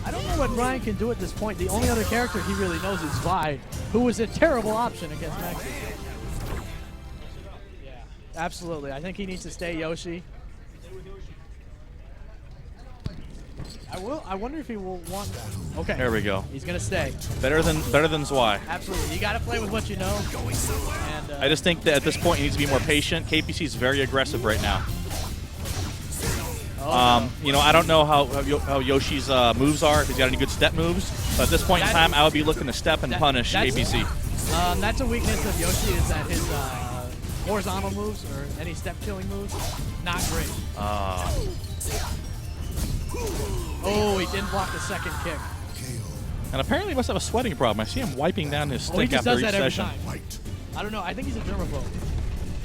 I don't know what Brian can do at this point. The only other character he really knows is Vi, who was a terrible option against Maxi. Yeah, absolutely. I think he needs to stay Yoshi. I wonder if he will want that. Okay. There we go. He's gonna stay. Better than Zwei. Absolutely. You got to play with what you know. And I just think that at this point he needs to be more patient. KPC is very aggressive right now. You know, I don't know how Yoshi's moves are, if he's got any good step moves, but at this point in time, I would be looking to step and punish KPC. That's a weakness of Yoshi, is that his horizontal moves or any step killing moves, not great. Oh, he didn't block the second kick. And apparently he must have a sweating problem. I see him wiping down his Oh, he stick just after does each that every session. time. I don't know. I think he's a germaphobe.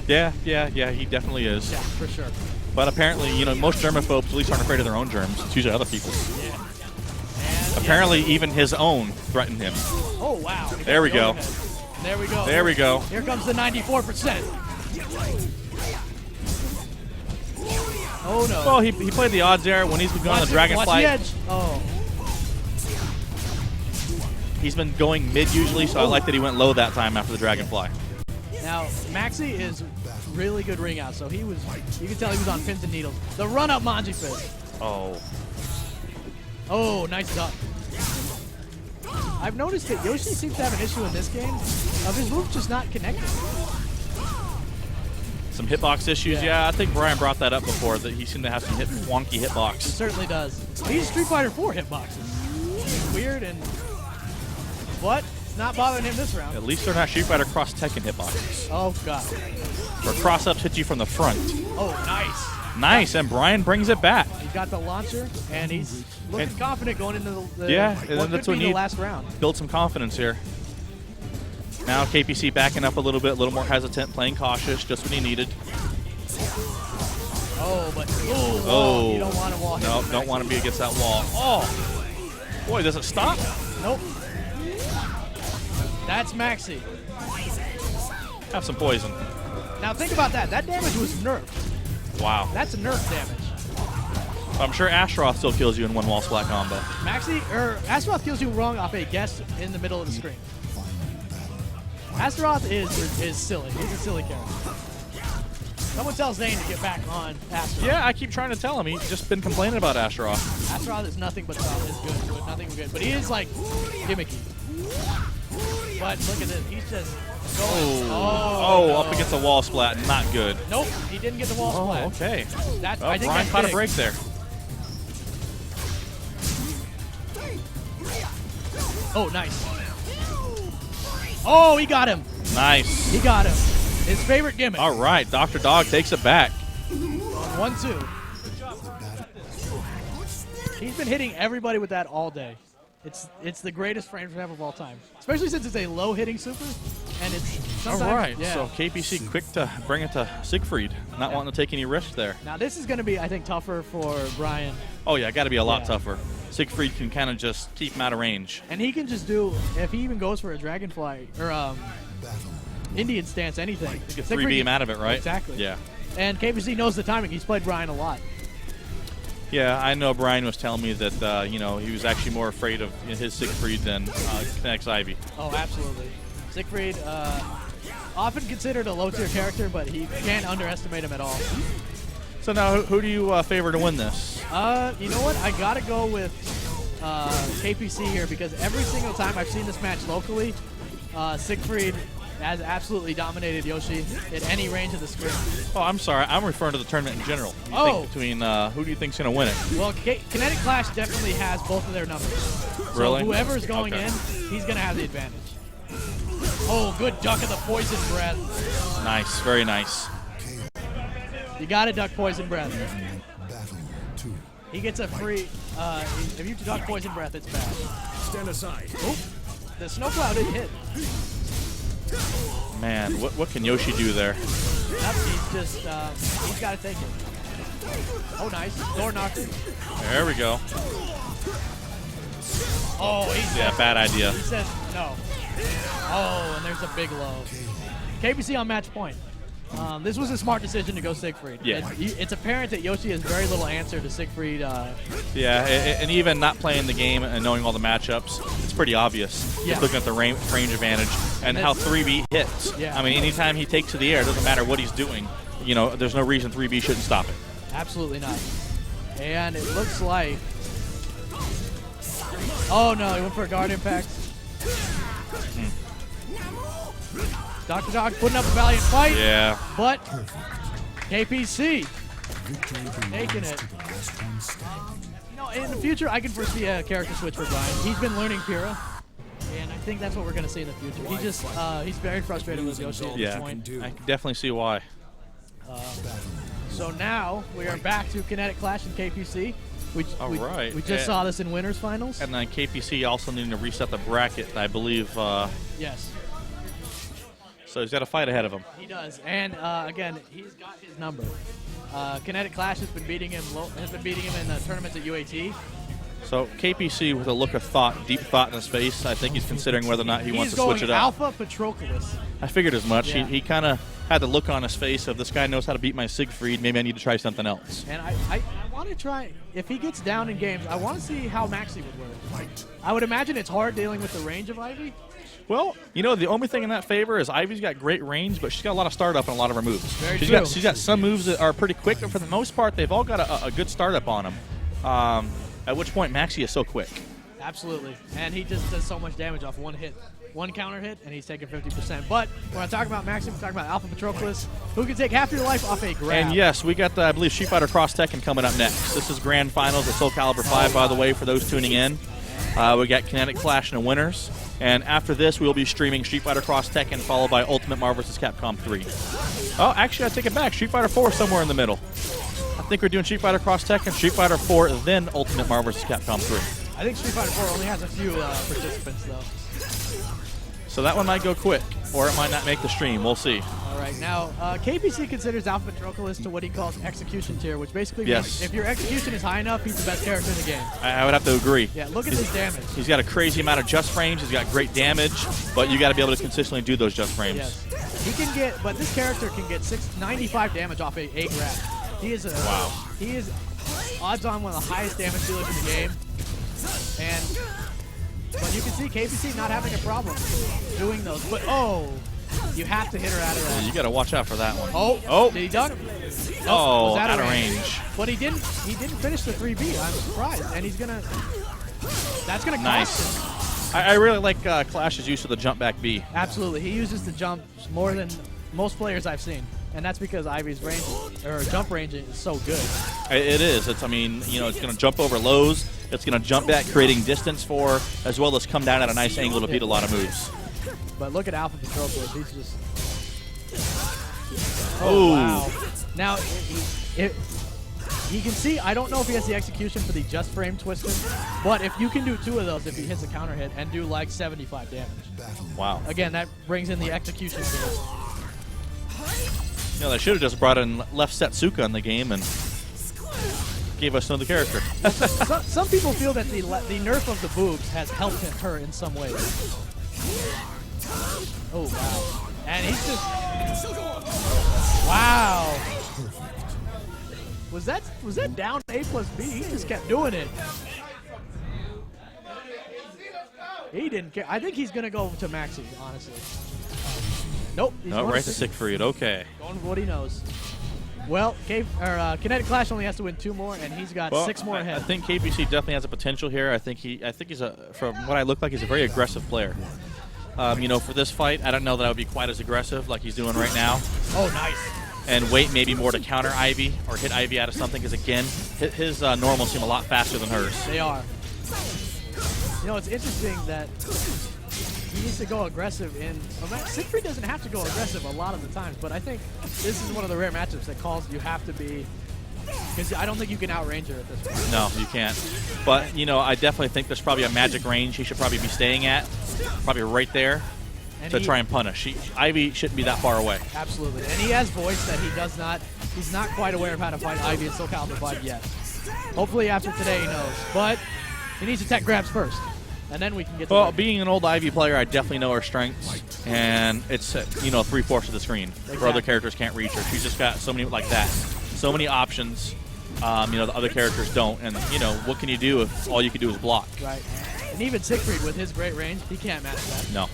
Yeah, he definitely is. Yeah, for sure. But apparently, you know, most germaphobes at least aren't afraid of their own germs. It's usually other people's. Yeah. And Apparently, even his own threatened him. Oh, wow. There we go. There we go. There we go. Here comes the 94%. Oh, no. Well, he played the odds there when he's been going on the Dragonfly. Watch the edge. Oh. He's been going mid usually, so I like that he went low that time after the Dragonfly. Now, Maxi is really good ring out, so you can tell he was on pins and needles. The run-up Manji Fist. Oh. Oh, nice duck. I've noticed that Yoshi seems to have an issue in this game of his moves just not connecting. Some hitbox issues, yeah. I think Brian brought that up before, that he seemed to have some wonky hitbox. Certainly does. He's Street Fighter 4 hitboxes. It's weird, but it's not bothering him this round. At least they're not Street Fighter Cross Tekken hitboxes. Oh, God. Where cross-ups hit you from the front. Oh, nice. Nice, and Brian brings it back. He's got the launcher, and he's looking confident going into the Yeah, what and then that's could what be we the need. last round. Build some confidence here. Now KPC backing up a little bit, a little more hesitant, playing cautious, just what he needed. Oh, but Oh. you don't want to wall hit. No, don't want to be against that wall. Oh, boy, does it stop? Nope. That's Maxi. Have some poison. Now think about that. That damage was nerfed. Wow. That's a nerf damage. I'm sure Asheroth still kills you in one wall splat combo. Astaroth kills you wrong off a guess in the middle of the screen. Astaroth is silly. He's a silly character. Someone tell Zane to get back on Astaroth. Yeah, I keep trying to tell him. He's just been complaining about Asheroth. Astaroth is nothing but good. Nothing but good. But he is like gimmicky. But look at this. He's just going. Oh, up against a wall splat. Not good. Nope, he didn't get the wall splat. Oh, okay. I think Brian that's caught big. a break there. Oh, nice. Oh, he got him. Nice. He got him. His favorite gimmick. All right, Dr. Dog takes it back. 1-2. He's been hitting everybody with that all day. It's the greatest frame trap of all time, especially since it's a low hitting super, and it's sometimes. All right, yeah. so KPC quick to bring it to Siegfried, not wanting to take any risks there. Now this is going to be, I think, tougher for Brian, Oh yeah, got to be a lot Yeah. tougher. Siegfried can kind of just keep him out of range. and he can just do if he even goes for a dragonfly or Indian stance, anything. Get Siegfried 3B him can- out of it, right? Exactly. Yeah. And KPC knows the timing. He's played Brian a lot. Yeah, I know Brian was telling me that he was actually more afraid of his Siegfried than Kinect's Ivy. Oh, absolutely. Siegfried, often considered a low-tier character, but he can't underestimate him at all. So now, who do you favor to win this? You know what? I gotta go with KPC here because every single time I've seen this match locally, Siegfried has absolutely dominated Yoshi at any range of the screen. Oh, I'm sorry. I'm referring to the tournament in general. Who do you think's going to win it? Well, Kinetic Clash definitely has both of their numbers. Really? So whoever's going Okay. in, he's gonna have the advantage. Oh, good duck of the poison breath. Nice. Very nice. You gotta duck poison breath. Battle 2. He gets a free. If you duck poison breath, it's bad. Stand aside. Oh, the snow cloud didn't hit. Man, what can Yoshi do there? Yep, he's just he's got to take it. Oh, nice door knocker. There we go. Oh, he Yeah, says, bad idea. he says no. Oh, and there's a big low. KBC on match point. This was a smart decision to go Siegfried. Yeah. It's apparent that Yoshi has very little answer to Siegfried. Yeah, and even not playing the game and knowing all the matchups, it's pretty obvious. Yeah. Just looking at the range advantage and how 3B hits. Yeah. I mean, anytime he takes to the air, it doesn't matter what he's doing. There's no reason 3B shouldn't stop it. Absolutely not. And it looks like. Oh no, he went for a guard impact. Dr. Dog putting up a valiant fight. Yeah. But KPC taking it. In the future, I can foresee a character switch for Brian. He's been learning Pyrrha, and I think that's what we're going to see in the future. He's very frustrated with Yoshi at this Yeah, point. I can definitely see why. So now we are back to Kinetic Clash and KPC. We just And- saw this in winners finals. And then KPC also needing to reset the bracket, I believe. Yes, So he's got a fight ahead of him. he does. And again, he's got his number. Kinetic Clash has been beating him. In the tournaments at UAT. So KPC with a look of thought, deep thought in his face. I think he's considering whether or not he wants He's to switch going it up. Alpha Patroclus. I figured as much. Yeah. He kind of had the look on his face of this guy knows how to beat my Siegfried. Maybe I need to try something else. And I want to try, if he gets down in games, I want to see how Maxi would work. I would imagine it's hard dealing with the range of Ivy. Well, the only thing in that favor is Ivy's got great range, but she's got a lot of startup on a lot of her moves. Very She's true. got some moves that are pretty quick, but for the most part, they've all got a good startup on them. At which point, Maxi is so quick. Absolutely. And he just does so much damage off one hit. One counter hit, and he's taking 50%. But when I talk about Maxi, we're talking about Alpha Patroclus, who can take half your life off a grab. And yes, we got, I believe, Street Fighter Cross Tekken coming up next. This is Grand Finals at Soul Calibur 5, by the way, for those tuning in. We got Kinetic Clash in the winners. And after this, we'll be streaming Street Fighter Cross Tekken, followed by Ultimate Marvel vs. Capcom 3. Oh, actually, I take it back. Street Fighter 4 is somewhere in the middle. I think we're doing Street Fighter Cross Tekken, Street Fighter 4, then Ultimate Marvel vs. Capcom 3. I think Street Fighter 4 only has a few participants, though. So that one might go quick, or it might not make the stream. We'll see. All right, now KPC considers Alpha Patroclus to what he calls execution tier, which basically Yes. means if your execution is high enough, he's the best character in the game. I would have to agree. Yeah, look at his damage. He's got a crazy amount of just frames. He's got great damage, but you got to be able to consistently do those just frames. Yes, he can get, but this character can get 95 damage off a grab. He is a Wow. He is odds on one of the highest damage dealers in the game. But you can see KPC not having a problem doing those. But you have to hit her out of that. You got to watch out for that one. Oh, did he done it? Oh, was that out of range. But he didn't finish the 3B. I'm surprised. And he's gonna. That's gonna cost him. I really like Clash's use of the jump back B. Absolutely, he uses the jump more than most players I've seen, and that's because Ivy's range or jump range is so good. It is. It's going to jump over lows. It's going to jump back, creating distance for, as well as come down at a nice angle to beat a lot of moves. But look at Alpha Patroclus. He's just. Oh wow! Now you can see. I don't know if he has the execution for the just frame twister, but if you can do 2 of those, if he hits a counter hit and do like 75 damage. Wow. Again, that brings in the execution phase. They should have just brought in left Setsuka in the game and gave us another character. Some people feel that the nerf of the boobs has helped her in some ways. Oh, wow. And he's just... Wow. Was that down A plus B? He just kept doing it. He didn't care. I think he's going to go to Maxi, honestly. Nope. He's No, right to Siegfried. Okay. Going for what he knows. Well, Kinetic Clash only has to win 2 more, and he's got 6 more ahead. I think KPC definitely has a potential here. I think he's from what I look like, he's a very aggressive player. For this fight, I don't know that I would be quite as aggressive like he's doing right now. Oh, nice. And wait maybe more to counter Ivy or hit Ivy out of something, because again, his normals seem a lot faster than hers. They are. It's interesting that he needs to go aggressive in... Siegfried doesn't have to go aggressive a lot of the times, but I think this is one of the rare matchups that calls you have to be... Because I don't think you can outrange her at this point. No, you can't. But, I definitely think there's probably a magic range he should probably be staying at. Probably right there to try and punish. Ivy shouldn't be that far away. Absolutely. And he has voice that he does not... He's not quite aware of how to fight Ivy in Soul Calibur 5 yet. Hopefully after today he knows. But he needs to tech grabs first. And then we can get to Well, being an old Ivy player, I definitely know her strengths. And it's, 3/4 of the screen where other characters can't reach her. She's just got so many like that. So many options, the other characters don't. And, what can you do if all you can do is block? Right. And even Siegfried, with his great range, he can't match that. No.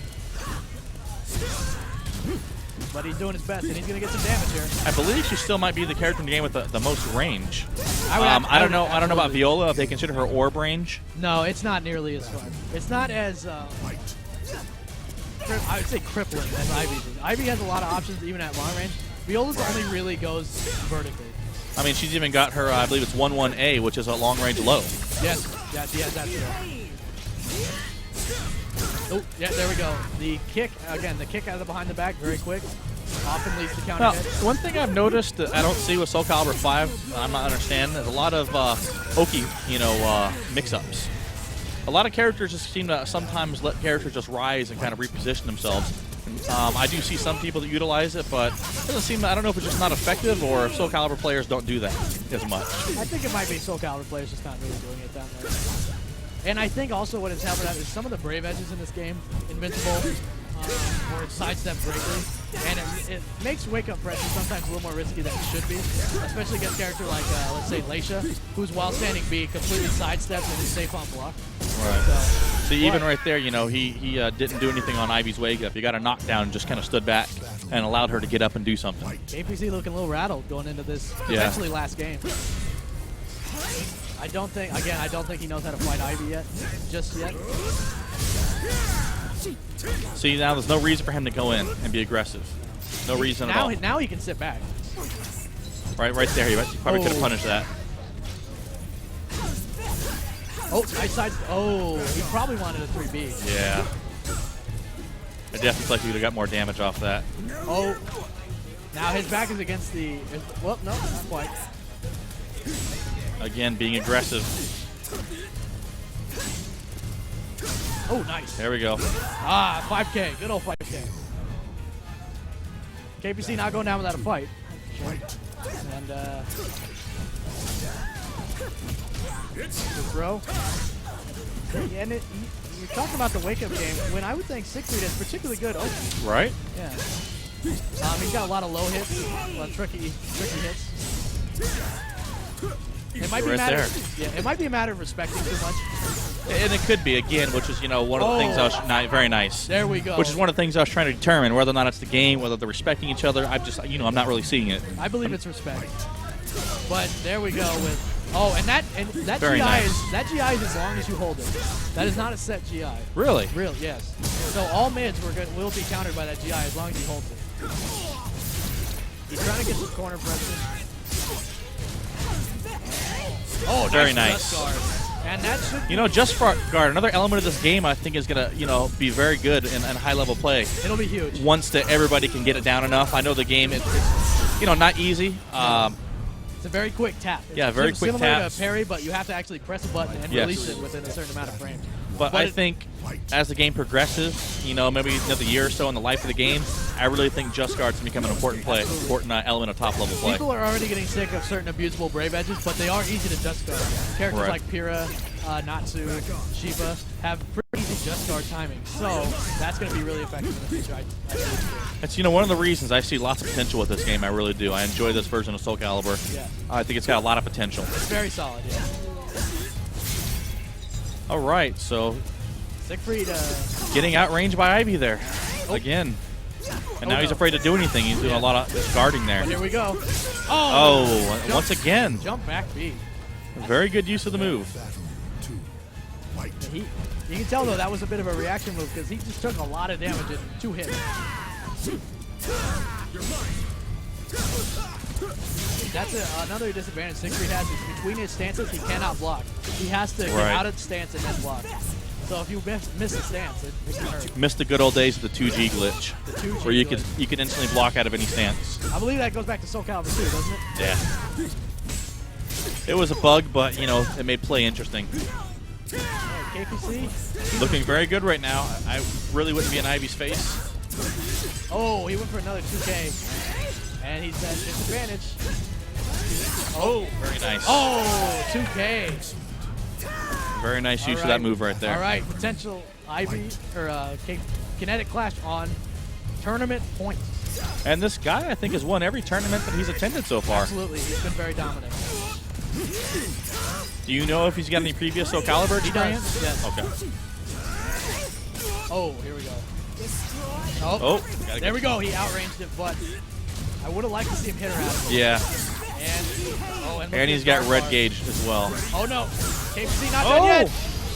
But he's doing his best, and he's going to get some damage here. I believe she still might be the character in the game with the most range. I don't know about Viola, if they consider her orb range. No, it's not nearly as far. It's not as, I would say, crippling as Ivy's is. Ivy has a lot of options even at long range. Viola's only really goes vertically. I mean, she's even got her, I believe it's 1-1A, which is a long-range low. Yes, that's true. Oh, yeah, there we go. The kick, again, the kick out of the behind the back, very quick. Often leads to counter hit. One thing I've noticed that I don't see with Soul Calibur 5, I'm not understanding, there's a lot of Oki, mix-ups. A lot of characters just seem to sometimes let characters just rise and kind of reposition themselves. I do see some people that utilize it, but it doesn't seem, I don't know if it's just not effective or if Soul Calibur players don't do that as much. I think it might be Soul Calibur players just not really doing it down there. And I think also what it's helping out is some of the brave edges in this game, invincible, or sidestep greatly, and it makes wake-up pressure sometimes a little more risky than it should be, especially against a character like, let's say, Leisha, who's while standing B completely sidesteps and is safe on block. Right. See, even right there, he didn't do anything on Ivy's wake-up. He got a knockdown and just kind of stood back and allowed her to get up and do something. KPC looking a little rattled going into this potentially last game. I don't think he knows how to fight Ivy just yet. See, now there's no reason for him to go in and be aggressive. No reason at all. Now he can sit back. Right there. He probably could have punished that. Oh, nice side. Oh, he probably wanted a 3B. Yeah. I definitely feel like he would have got more damage off that. Oh. Now his back is against the... Well, no, not quite. Again, being aggressive. Oh, nice. There we go. 5K. Good old 5K. KPC not going down without a fight. And, good throw. And you're talking about the wake-up game, when I would think Siegfried is particularly good. Oh. Right? Yeah. He's got a lot of low hits, a lot of tricky hits. And might Right be matter. there. Yeah, it might be a matter of respecting too much. And it could be, again, which is, one of the things I was very nice. There we go. Which is one of the things I was trying to determine, whether or not it's the game, whether they're respecting each other. I'm not really seeing it. I believe it's respect. But there we go with. Oh, and that Very GI nice. that GI is as long as you hold it. That is not a set GI. Really? Real, yes. So all mids will be countered by that GI as long as he holds it. He's trying to get some corner pressure. Oh, Very nice. nice. Just guard. And that should Just for guard, another element of this game I think is going to, be very good in high-level play. it'll be huge. Once everybody can get it down enough. I know the game, it's not easy. It's a very quick tap. It's Yeah, very quick similar taps. to a parry, but you have to actually press a button and Yes. release it within a certain amount of frames. But I think as the game progresses, maybe another year or so in the life of the game, I really think Just Guard's going to become an important element of top-level play. People are already getting sick of certain abusable brave edges, but they are easy to just guard. Characters Right. like Pyrrha, Natsu, Shiva have pretty easy just guard timing. So that's going to be really effective in the future. I really do. It's one of the reasons I see lots of potential with this game. I really do. I enjoy this version of Soul Calibur. Yeah. I think it's got a lot of potential. It's very solid, yeah. All right, so Siegfried, getting outranged by Ivy there again. And now he's afraid to do anything. He's doing a lot of guarding there. but here we go. Oh, Jump- once again, Jump back B. very good use of the move. Battle 2. Fight. You can tell, though, that was a bit of a reaction move because he just took a lot of damage in 2 hits. That's another disadvantage Siegfried has is between his stances, he cannot block. He has to get Right. out of the stance and then block. So if you miss the stance, it can hurt. Missed the good old days of the 2G glitch, The 2G where you glitch. could instantly block out of any stance. I believe that goes back to Soul Calibur 2, doesn't it? Yeah. It was a bug, but it made play interesting. Alright, KPC. Looking very good right now. I really wouldn't be in Ivy's face. Oh, he went for another 2K. And he's at disadvantage. Oh, very nice. Oh, 2K. Very nice use of Alright. that move right there. All right, potential Ivy or Kinetic Clash on tournament points. And this guy, I think, has won every tournament that he's attended so far. Absolutely, he's been very dominant. Do you know if he's got any previous Soul Calibur experience? He does, yes. Okay. Oh, here we go. Oh, There we go. He outranged it, but I would have liked to see him hit her out of it. Yeah. And And he's got red gauge as well. Oh no, KFC not Oh. done yet.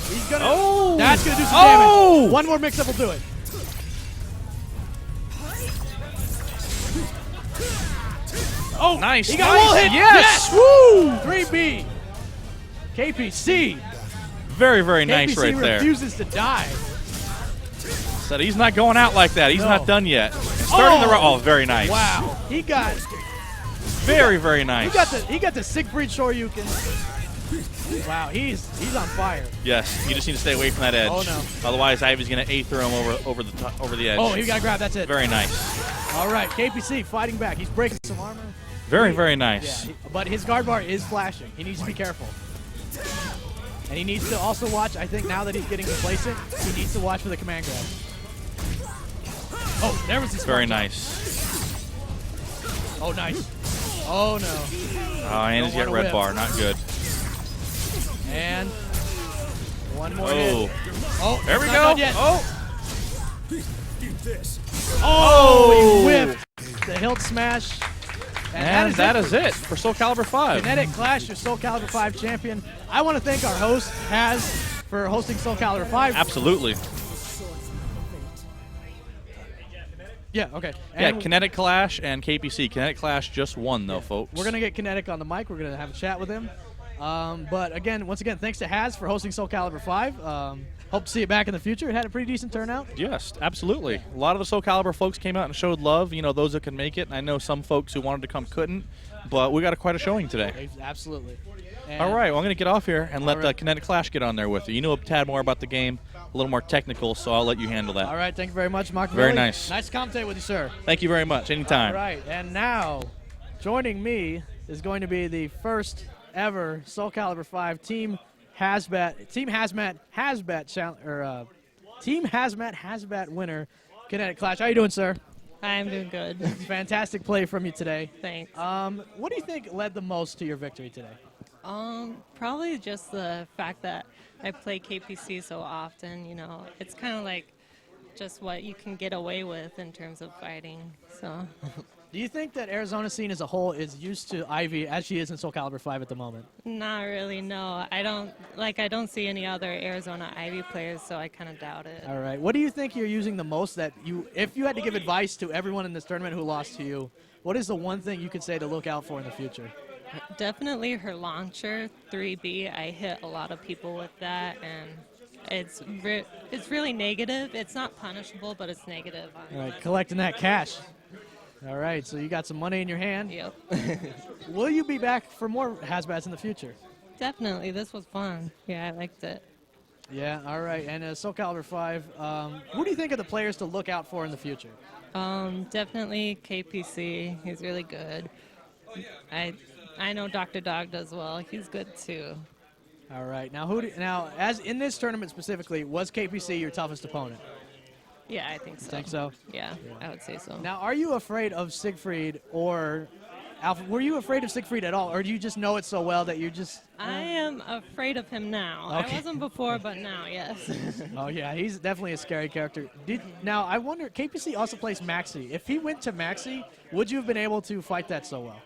He's gonna. Oh. That's gonna do some Oh. damage. One more mix-up will do it. Oh, Nice. He got nice. a wall hit. Yes. Woo. 3B. KPC. Very, very nice KPC right there. refuses to die. Said he's not going out like that. He's No. not done yet. Starting the oh, very nice. Wow. He got Very, very nice. he got the Siegfried Shoryuken. Wow, he's on fire. Yes, you just need to stay away from that edge. Oh, no. Otherwise, Ivy's going to A throw him over the edge. Oh, he got grabbed. That's it. Very nice. All right, KPC fighting back. He's breaking some armor. Very, very nice. Yeah, but his guard bar is flashing. He needs to be careful. And he needs to also watch, I think now that he's getting complacent, he needs to watch for the command grab. Oh, there was his Very smart nice. jump. Oh, nice. Oh, no. Oh, and he's Don't got wanna red whip. bar. Not good. And one more Oh. hit. Oh, There we it's go. not done yet. Oh. Oh, he whipped the hilt smash. And that it is it for Soul Calibur 5. Kinetic Clash, your Soul Calibur 5 champion. I want to thank our host, Haz, for hosting Soul Calibur 5. Absolutely. Yeah, okay. Yeah, And Kinetic Clash and KPC. Kinetic Clash just won, though, folks. we're going to get Kinetic on the mic. We're going to have a chat with him. But again, once again, thanks to Haz for hosting Soul Calibur 5. Hope to see it back in the future. It had a pretty decent turnout. Yes, absolutely. A lot of the Soul Calibur folks came out and showed love, those that can make it. I know some folks who wanted to come couldn't, but we got quite a showing today. Absolutely. And All right, well, I'm going to get off here and let right. Kinetic Clash get on there with you. You know a tad more about the game, a little more technical, so I'll let you handle that. All right, thank you very much, Machiavelli. Very nice. Nice to commentate with you, sir. Thank you very much. Anytime. All right, and now joining me is going to be the first ever Soul Calibur 5 Team hAZbat winner, Kinetic Clash. How you doing, sir? I'm doing good. Fantastic play from you today. Thanks. What do you think led the most to your victory today? Probably just the fact that I play KPC so often, you know, it's kind of like just what you can get away with in terms of fighting, so. Do you think that Arizona scene as a whole is used to Ivy as she is in Soul Calibur 5 at the moment? Not really, no. I don't see any other Arizona Ivy players, so I kind of doubt it. All right. What do you think you're using the most that you, if you had to give advice to everyone in this tournament who lost to you, what is the one thing you could say to look out for in the future? Definitely her launcher, 3B. I hit a lot of people with that, and it's really negative. It's not punishable, but it's negative. All right, collecting that cash. All right, so you got some money in your hand. Yep. Will you be back for more hAZbats in the future? Definitely. This was fun. Yeah, I liked it. Yeah, all right. And Soul Calibur 5, who do you think are the players to look out for in the future? Definitely KPC. He's really good. I know Dr. Dog does well. He's good too. All right. Now, as in this tournament specifically, was KPC your toughest opponent? Yeah, I think so. Think so? Yeah, I would say so. Now, are you afraid of Siegfried or Alpha? Were you afraid of Siegfried at all, or do you just know it so well that you just? I am afraid of him now. Okay. I wasn't before, but now, yes. Oh yeah, he's definitely a scary character. Now, I wonder, KPC also plays Maxi. If he went to Maxi, would you have been able to fight that so well?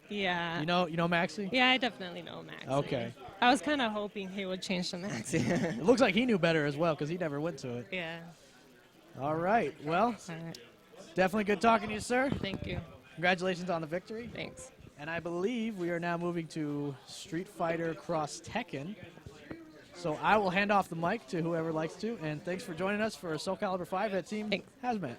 Yeah. You know Maxi? Yeah, I definitely know Max. Okay. I was kind of hoping he would change to Maxi. It looks like he knew better as well because he never went to it. Yeah. All right. Well, All right. definitely good talking to you, sir. Thank you. Congratulations on the victory. Thanks. And I believe we are now moving to Street Fighter Cross Tekken. So I will hand off the mic to whoever likes to. And thanks for joining us for Soul Calibur 5 at Team Thanks. hAZbat.